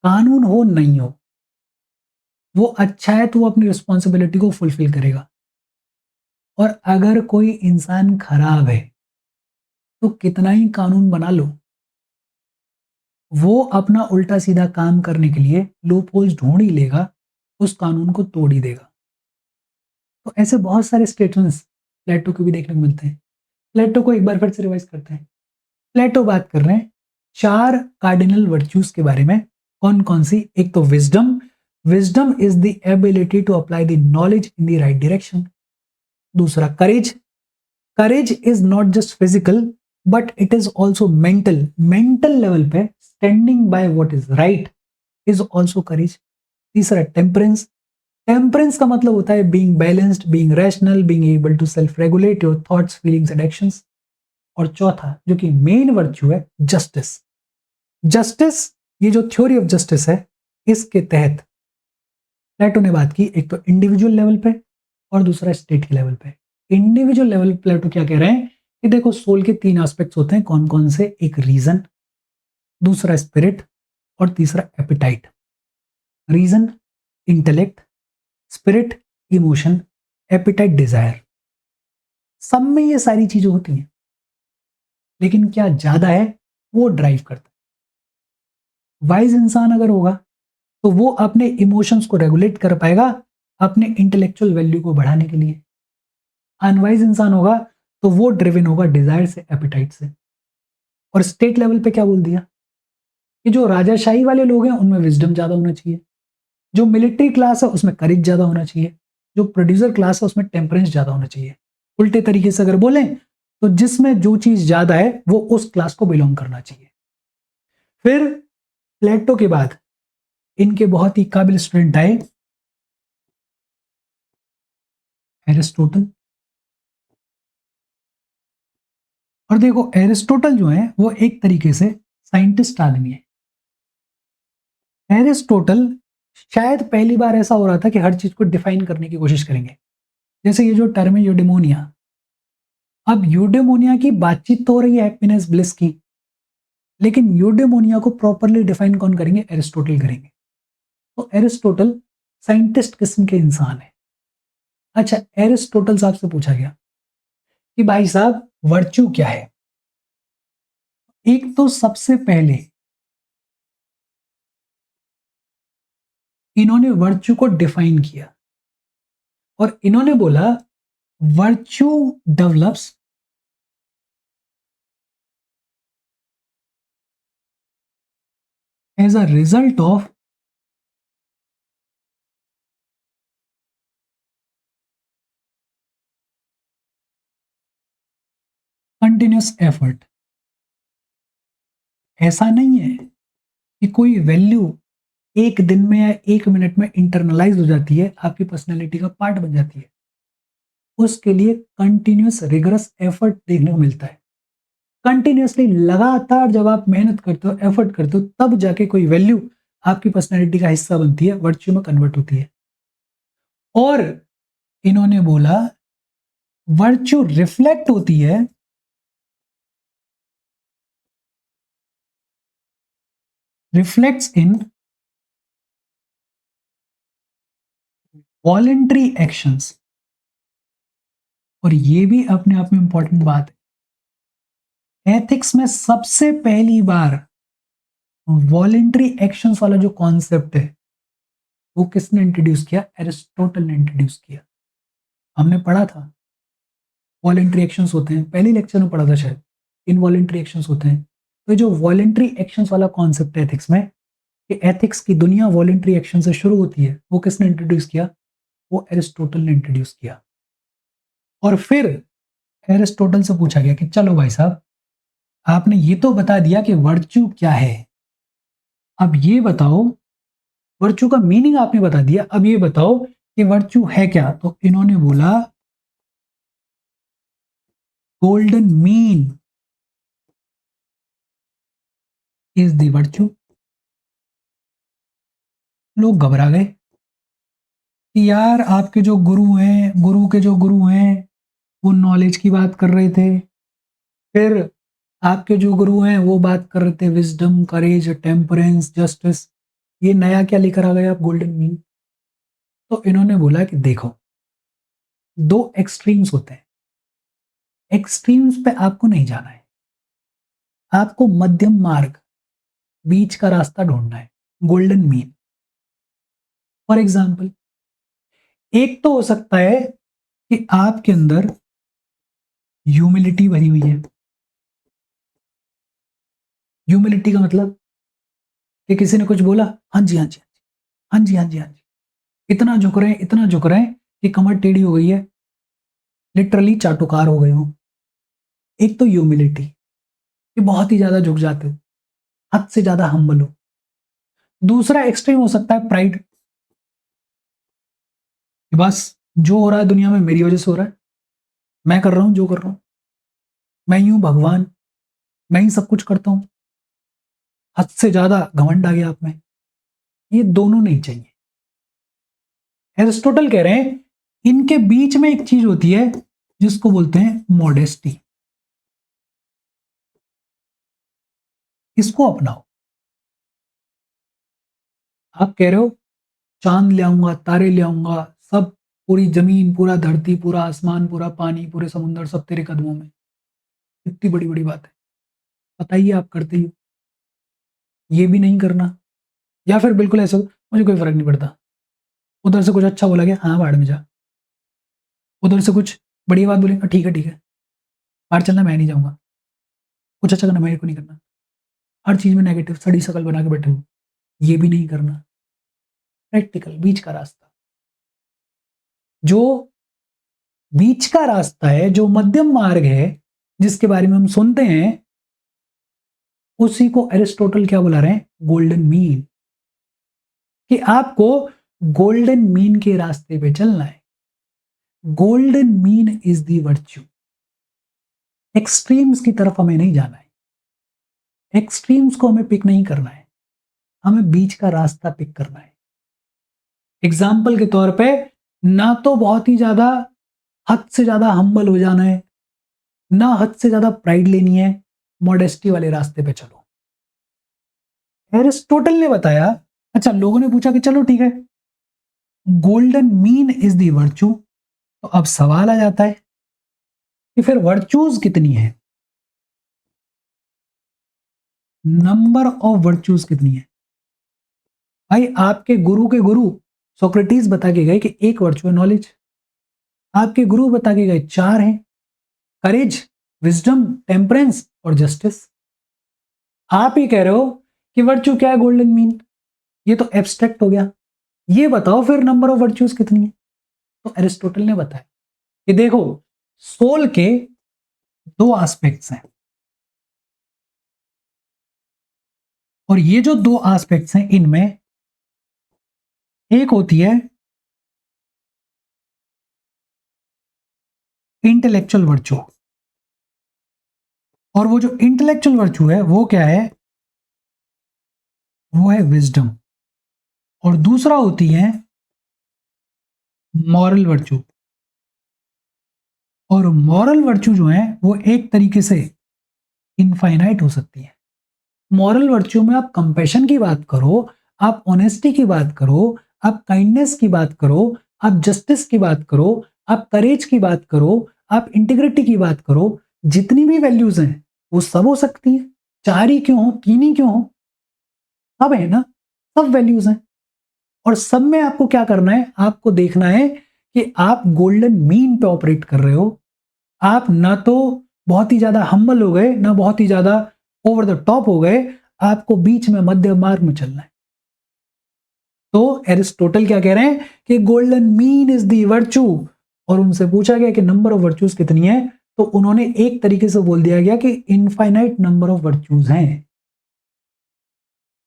कानून हो नहीं हो, वो अच्छा है तो वो अपनी रिस्पॉन्सिबिलिटी को फुलफिल करेगा। और अगर कोई इंसान खराब है तो कितना ही कानून बना लो, वो अपना उल्टा सीधा काम करने के लिए लूप होल्स ढूंढ ही लेगा, उस कानून को तोड़ ही देगा। तो ऐसे बहुत सारे स्टेटमेंट्स प्लेटो को भी देखने को मिलते हैं। प्लेटो को एक बार फिर से रिवाइज करते हैं। प्लेटो बात कर रहे हैं चार कार्डिनल वर्च्यूज के बारे में। कौन कौन सी? एक तो wisdom. Wisdom is the ability to apply the knowledge in the right direction. दूसरा courage. Courage is not just physical but it is also mental. Mental level पे standing by what is right is also courage. तीसरा temperance. Temperance का मतलब होता है being balanced, being rational, being able to self regulate your thoughts, feelings and actions. और चौथा जो कि मेन वर्च्यू है, जस्टिस। जस्टिस, ये जो थ्योरी ऑफ जस्टिस है, इसके तहत प्लेटो ने बात की एक तो इंडिविजुअल लेवल पे और दूसरा स्टेट के लेवल पे। इंडिविजुअल लेवल प्लेटो क्या कह रहे हैं कि देखो सोल के 3 एस्पेक्ट्स होते हैं, कौन-कौन से? एक रीजन, दूसरा स्पिरिट और तीसरा appetite. Reason intellect, spirit emotion, appetite desire. सब में ये सारी चीजें होती हैं, लेकिन क्या ज्यादा है वो ड्राइव करता है। वाइज इंसान अगर होगा तो वो अपने इमोशंस को रेगुलेट कर पाएगा अपने इंटेलेक्चुअल वैल्यू को बढ़ाने के लिए। अनवाइज इंसान होगा तो वो ड्रिवन होगा डिजायर से, एपेटाइट से। और स्टेट लेवल पे क्या बोल दिया कि जो राजाशाही वाले लोग हैं उनमें विजडम ज्यादा होना चाहिए, जो मिलिट्री क्लास है उसमें करेज ज्यादा होना चाहिए, जो प्रोड्यूसर क्लास है उसमें टेम्परेंस ज्यादा होना चाहिए। उल्टे तरीके से अगर बोलें तो जिसमें जो चीज ज्यादा है वो उस क्लास को बिलोंग करना चाहिए। फिर प्लेटो के बाद इनके बहुत ही काबिल स्टूडेंट आए एरिस्टोटल। और देखो एरिस्टोटल जो है वो एक तरीके से साइंटिस्ट आदमी है। एरिस्टोटल शायद पहली बार ऐसा हो रहा था कि हर चीज को डिफाइन करने की कोशिश करेंगे। जैसे ये जो टर्म है यूडेमोनिया, अब यूडेमोनिया की बातचीत तो हो रही है हैप्पीनेस ब्लिस की, लेकिन यूडेमोनिया को प्रॉपरली डिफाइन कौन करेंगे? एरिस्टोटल करेंगे। तो एरिस्टोटल साइंटिस्ट किस्म के इंसान है। अच्छा, एरिस्टोटल साहब से पूछा गया कि भाई साहब वर्च्यू क्या है? एक तो सबसे पहले इन्होंने वर्च्यू को डिफाइन किया और इन्होंने बोला virtue develops as a result of continuous effort. ऐसा नहीं है कि कोई वैल्यू एक दिन में या एक मिनट में इंटरनलाइज हो जाती है, आपकी पर्सनैलिटी का पार्ट बन जाती है। उसके लिए कंटिन्यूस रिगरस एफर्ट देखने को मिलता है। कंटिन्यूसली लगातार जब आप मेहनत करते हो, एफर्ट करते हो, तब जाके कोई वैल्यू आपकी पर्सनैलिटी का हिस्सा बनती है, वर्च्यू में कन्वर्ट होती है। और इन्होंने बोला वर्च्यू रिफ्लेक्ट होती है रिफ्लेक्ट्स इन वॉलेंट्री एक्शंस। और ये भी अपने आप में इंपॉर्टेंट बात है, एथिक्स में सबसे पहली बार वॉलेंट्री एक्शंस वाला जो कॉन्सेप्ट है वो किसने इंट्रोड्यूस किया? एरिस्टोटल ने इंट्रोड्यूस किया। हमने पढ़ा था वॉलेंट्री एक्शंस होते हैं, पहले लेक्चर में पढ़ा था शायद, इनवॉलेंट्री एक्शंस होते हैं। तो जो वॉलेंट्री एक्शंस वाला कॉन्सेप्ट है एथिक्स में, कि एथिक्स की दुनिया वॉलेंट्री एक्शन से शुरू होती है, वो किसने इंट्रोड्यूस किया? वो एरिस्टोटल ने इंट्रोड्यूस किया। और फिर एरिस्टोटल से पूछा गया कि चलो भाई साहब, आपने ये तो बता दिया कि वर्च्यू क्या है, अब ये बताओ, वर्च्यू का मीनिंग आपने बता दिया, अब ये बताओ कि वर्च्यू है क्या? तो इन्होंने बोला golden mean is the virtue. लोग घबरा गए कि यार आपके जो गुरु हैं, गुरु के जो गुरु हैं वो नॉलेज की बात कर रहे थे, फिर आपके जो गुरु हैं वो बात कर रहे थे विजडम, करेज, टेम्परेंस, जस्टिस, ये नया क्या लेकर आ गए आप गोल्डन मीन? तो इन्होंने बोला कि देखो, दो एक्सट्रीम्स होते हैं, एक्सट्रीम्स पे आपको नहीं जाना है, आपको मध्यम मार्ग, बीच का रास्ता ढूंढना है, गोल्डन मीन। फॉर एग्जाम्पल, एक तो हो सकता है कि आपके अंदर ह्यूमिलिटी भरी हुई है। ह्यूमिलिटी का मतलब कि किसी ने कुछ बोला, हाँ जी हाँ जी हाँ जी हाँ जी हाँ जी, इतना झुक रहे हैं, इतना झुक रहे हैं कि कमर टेढ़ी हो गई है, लिटरली चाटुकार हो गए हो। एक तो ह्यूमिलिटी, कि बहुत ही ज्यादा झुक जाते हो, हद से ज्यादा हम्बल हो। दूसरा एक्सट्रीम हो सकता है प्राइड, कि बस जो हो रहा है दुनिया में मेरी वजह से हो रहा है, मैं कर रहा हूं जो कर रहा हूं, मैं ही हूं भगवान, मैं ही सब कुछ करता हूं, हद से ज्यादा घमंड आ गया आप में। ये दोनों नहीं चाहिए। एरिस्टोटल कह रहे हैं इनके बीच में एक चीज होती है जिसको बोलते हैं मॉडेस्टी। इसको अपनाओ। आप कह रहे हो चांद ले आऊंगा, तारे ले आऊंगा, सब पूरी जमीन, पूरा धरती, पूरा आसमान, पूरा पानी, पूरे समुंदर सब तेरे कदमों में। इतनी बड़ी बड़ी बात है, बताइए आप करते ही हो? ये भी नहीं करना, या फिर बिल्कुल ऐसे मुझे कोई फर्क नहीं पड़ता, उधर से कुछ अच्छा बोला गया, हाँ भाड़ में जा, उधर से कुछ बढ़िया बात बोले, ठीक है ठीक है, बाहर चलना मैं नहीं जाऊंगा, कुछ अच्छा करना मेरे को नहीं करना, हर चीज में नेगेटिव सड़ी शकल बना के बैठे हो, ये भी नहीं करना। प्रैक्टिकल बीच का रास्ता, जो बीच का रास्ता है, जो मध्यम मार्ग है, जिसके बारे में हम सुनते हैं, उसी को एरिस्टोटल क्या बुला रहे हैं? Golden mean. कि आपको गोल्डन मीन के रास्ते पे चलना है। Golden mean is the virtue. Extremes की तरफ हमें नहीं जाना है, एक्सट्रीम्स को हमें पिक नहीं करना है, हमें बीच का रास्ता पिक करना है। एग्जाम्पल के तौर पे, ना तो बहुत ही ज्यादा हद से ज्यादा हम्बल हो जाना है, ना हद से ज्यादा प्राइड लेनी है, मॉडेस्टी वाले रास्ते पे चलो। एरिस्टोटल ने बताया। अच्छा, लोगों ने पूछा कि चलो ठीक है, golden mean is the virtue, तो अब सवाल आ जाता है कि फिर वर्च्यूज कितनी है, नंबर ऑफ वर्च्यूज कितनी है? भाई आपके गुरु के गुरु सोक्रेटिस बता के गए कि एक वर्च्यू है नॉलेज, आपके गुरु बता के गए चार हैं, करेज, विजडम, टेम्परेंस और जस्टिस। आप ही कह रहे हो कि वर्च्यू क्या है गोल्डन मीन, ये तो एब्स्ट्रैक्ट हो गया, ये बताओ फिर नंबर ऑफ वर्च्यूज कितनी है? तो एरिस्टोटल ने बताया कि देखो, सोल के दो एस्पेक्ट्स हैं, और ये जो दो एस्पेक्ट्स हैं, इनमें एक होती है इंटेलेक्चुअल वर्च्यू, और वो जो इंटेलेक्चुअल वर्च्यू है वो क्या है? वो है विजडम। और दूसरा होती है मॉरल वर्च्यू। और मॉरल वर्च्यू जो है वो एक तरीके से इनफाइनाइट हो सकती है। मॉरल वर्च्यू में आप कंपैशन की बात करो, आप ऑनेस्टी की बात करो, आप काइंडनेस की बात करो, आप जस्टिस की बात करो, आप करेज की बात करो, आप इंटीग्रिटी की बात करो, जितनी भी वैल्यूज हैं वो सब हो सकती है। चार ही क्यों हो, तीन ही क्यों हो, सब है ना, सब वैल्यूज हैं। और सब में आपको क्या करना है? आपको देखना है कि आप गोल्डन मीन पे ऑपरेट कर रहे हो। आप ना तो बहुत ही ज्यादा हम्बल हो गए, ना बहुत ही ज्यादा ओवर द टॉप हो गए, आपको बीच में मध्य मार्ग में चलना है। तो एरिस्टोटल क्या कह रहे हैं कि golden mean is the virtue. और उनसे पूछा गया कि नंबर ऑफ वर्च्यूज कितनी है, तो उन्होंने एक तरीके से बोल दिया गया कि इनफाइनाइट नंबर ऑफ वर्च्यूज हैं।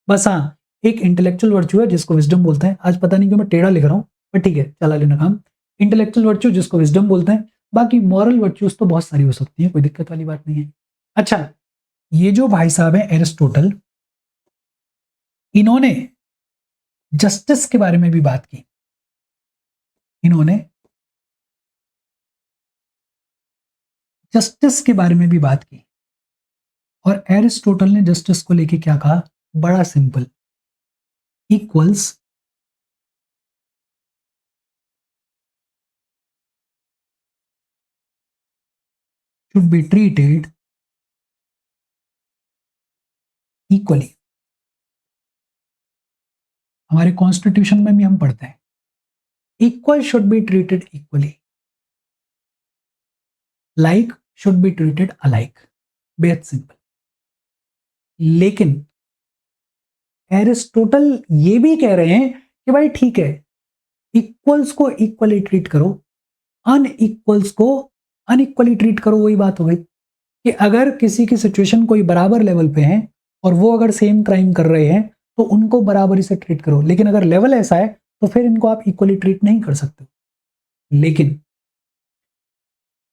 बस हाँ, एक इंटेलेक्चुअल वर्च्यू है जिसको विजडम बोलते हैं। आज पता नहीं क्यों मैं टेढ़ा लिख रहा हूं, पर ठीक है, चला लेना काम। इंटेलेक्चुअल वर्च्यू जिसको विजडम बोलते हैं, बाकी मॉरल वर्च्यूज तो बहुत सारी हो सकती है, कोई दिक्कत वाली बात नहीं है। अच्छा, ये जो भाई साहब है एरिस्टोटल, इन्होंने जस्टिस के बारे में भी बात की। इन्होंने जस्टिस के बारे में भी बात की। और एरिस्टोटल ने जस्टिस को लेके क्या कहा? बड़ा simple, equals should be treated equally. हमारे कॉन्स्टिट्यूशन में भी हम पढ़ते हैं, equal should be treated equally, like should be treated alike. बेहद सिंपल। लेकिन एरिस्टोटल ये भी कह रहे हैं कि भाई ठीक है, इक्वल्स को इक्वली ट्रीट करो, अनइक्वल्स को अनइक्वली ट्रीट करो। वही बात हो गई कि अगर किसी की सिचुएशन कोई बराबर लेवल पे है और वो अगर सेम क्राइम कर रहे हैं तो उनको बराबरी से ट्रीट करो, लेकिन अगर लेवल ऐसा है तो फिर इनको आप इक्वली ट्रीट नहीं कर सकते। लेकिन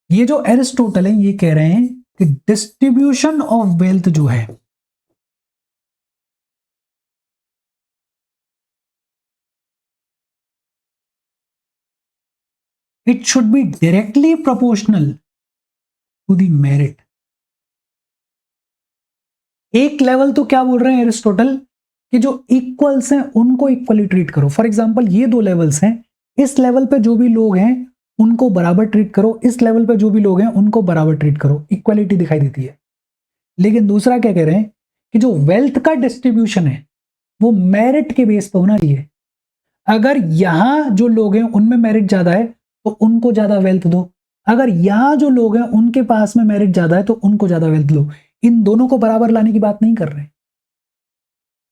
ये जो एरिस्टोटल है ये कह रहे हैं कि डिस्ट्रीब्यूशन ऑफ वेल्थ जो है, it should be directly proportional to the merit. एक लेवल तो क्या बोल रहे हैं एरिस्टोटल कि जो इक्वल्स हैं उनको इक्वली ट्रीट करो। फॉर एग्जांपल ये दो लेवल्स हैं, इस लेवल पे जो भी लोग हैं उनको बराबर ट्रीट करो, इस लेवल पे जो भी लोग हैं उनको बराबर ट्रीट करो, इक्वालिटी दिखाई देती है। लेकिन दूसरा क्या कह रहे हैं कि जो वेल्थ का डिस्ट्रीब्यूशन है वो मेरिट के बेस पर होना चाहिए। अगर यहां जो लोग हैं उनमें मेरिट ज्यादा है तो उनको ज्यादा वेल्थ दो, अगर यहां जो लोग हैं उनके पास में मेरिट ज्यादा है तो उनको ज्यादा वेल्थ दो। इन दोनों को बराबर लाने की बात नहीं कर रहे।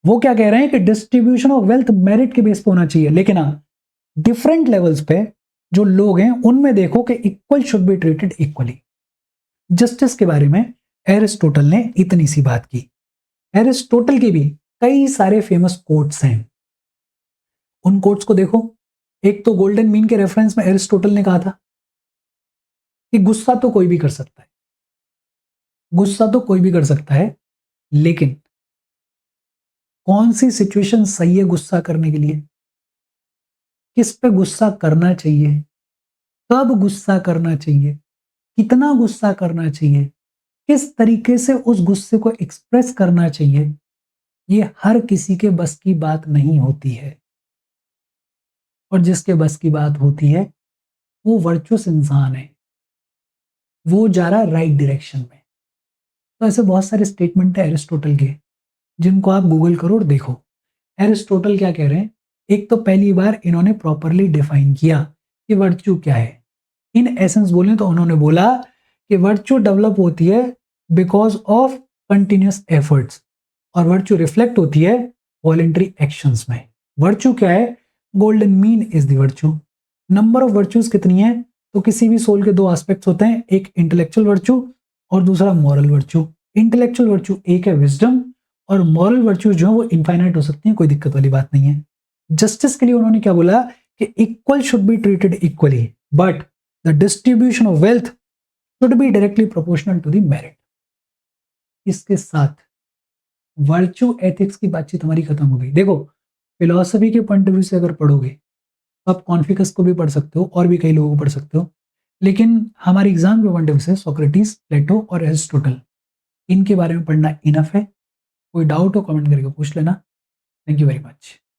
वो क्या कह रहे हैं कि डिस्ट्रीब्यूशन ऑफ वेल्थ मेरिट के बेस पे होना चाहिए, लेकिन हाँ डिफरेंट लेवल्स पे जो लोग हैं उनमें देखो कि equal should be treated equally. Justice के बारे में एरिस्टोटल ने इतनी सी बात की। एरिस्टोटल के भी कई सारे फेमस कोट्स हैं, उन कोट्स को देखो। एक तो गोल्डन मीन के रेफरेंस में एरिस्टोटल ने कहा था कि गुस्सा तो कोई भी कर सकता है, गुस्सा तो कोई भी कर सकता है, लेकिन कौन सी सिचुएशन सही है गुस्सा करने के लिए, किस पे गुस्सा करना चाहिए, कब गुस्सा करना चाहिए, कितना गुस्सा करना चाहिए, किस तरीके से उस गुस्से को एक्सप्रेस करना चाहिए, ये हर किसी के बस की बात नहीं होती है। और जिसके बस की बात होती है वो वर्चुअस इंसान है, वो जा रहा है राइट डायरेक्शन में। तो ऐसे बहुत सारे स्टेटमेंट है एरिस्टोटल के जिनको आप गूगल करो और देखो एरिस्टोटल क्या कह रहे हैं। एक तो पहली बार इन्होंने प्रॉपरली डिफाइन किया कि वर्च्यू क्या है। इन एसेंस बोले तो उन्होंने बोला कि वर्च्यू डेवलप होती है बिकॉज ऑफ कंटिन्यूस एफर्ट्स, और वर्च्यू रिफ्लेक्ट होती है वॉलेंटरी एक्शंस में। वर्च्यू क्या है, golden mean is the virtue. Number of virtues कितनी है, तो किसी भी सोल के दो एस्पेक्ट्स होते हैं, एक इंटेलेक्चुअल वर्च्यू और दूसरा मॉरल वर्च्यू। इंटेलेक्चुअल वर्च्यू एक है विजडम, और मॉरल वर्च्यूज जो है वो इनफाइनाइट हो सकती हैं, कोई दिक्कत वाली बात नहीं है। जस्टिस के लिए उन्होंने क्या बोला कि equal should be treated equally, but the distribution of wealth should be directly proportional to the merit. इसके साथ वर्च्यू एथिक्स की बातचीत हमारी खत्म हो गई। देखो फिलॉसफी के पॉइंट ऑफ व्यू से अगर पढ़ोगे तो आप कॉन्फिकस को भी पढ़ सकते हो और भी कई लोगों को पढ़ सकते हो, लेकिन हमारे एग्जाम के पॉइंट ऑफ व्यू से सोक्रेटिस, प्लेटो और एरिस्टोटल इनके बारे में पढ़ना इनफ है। कोई डाउट हो कमेंट करके पूछ लेना। Thank you very much.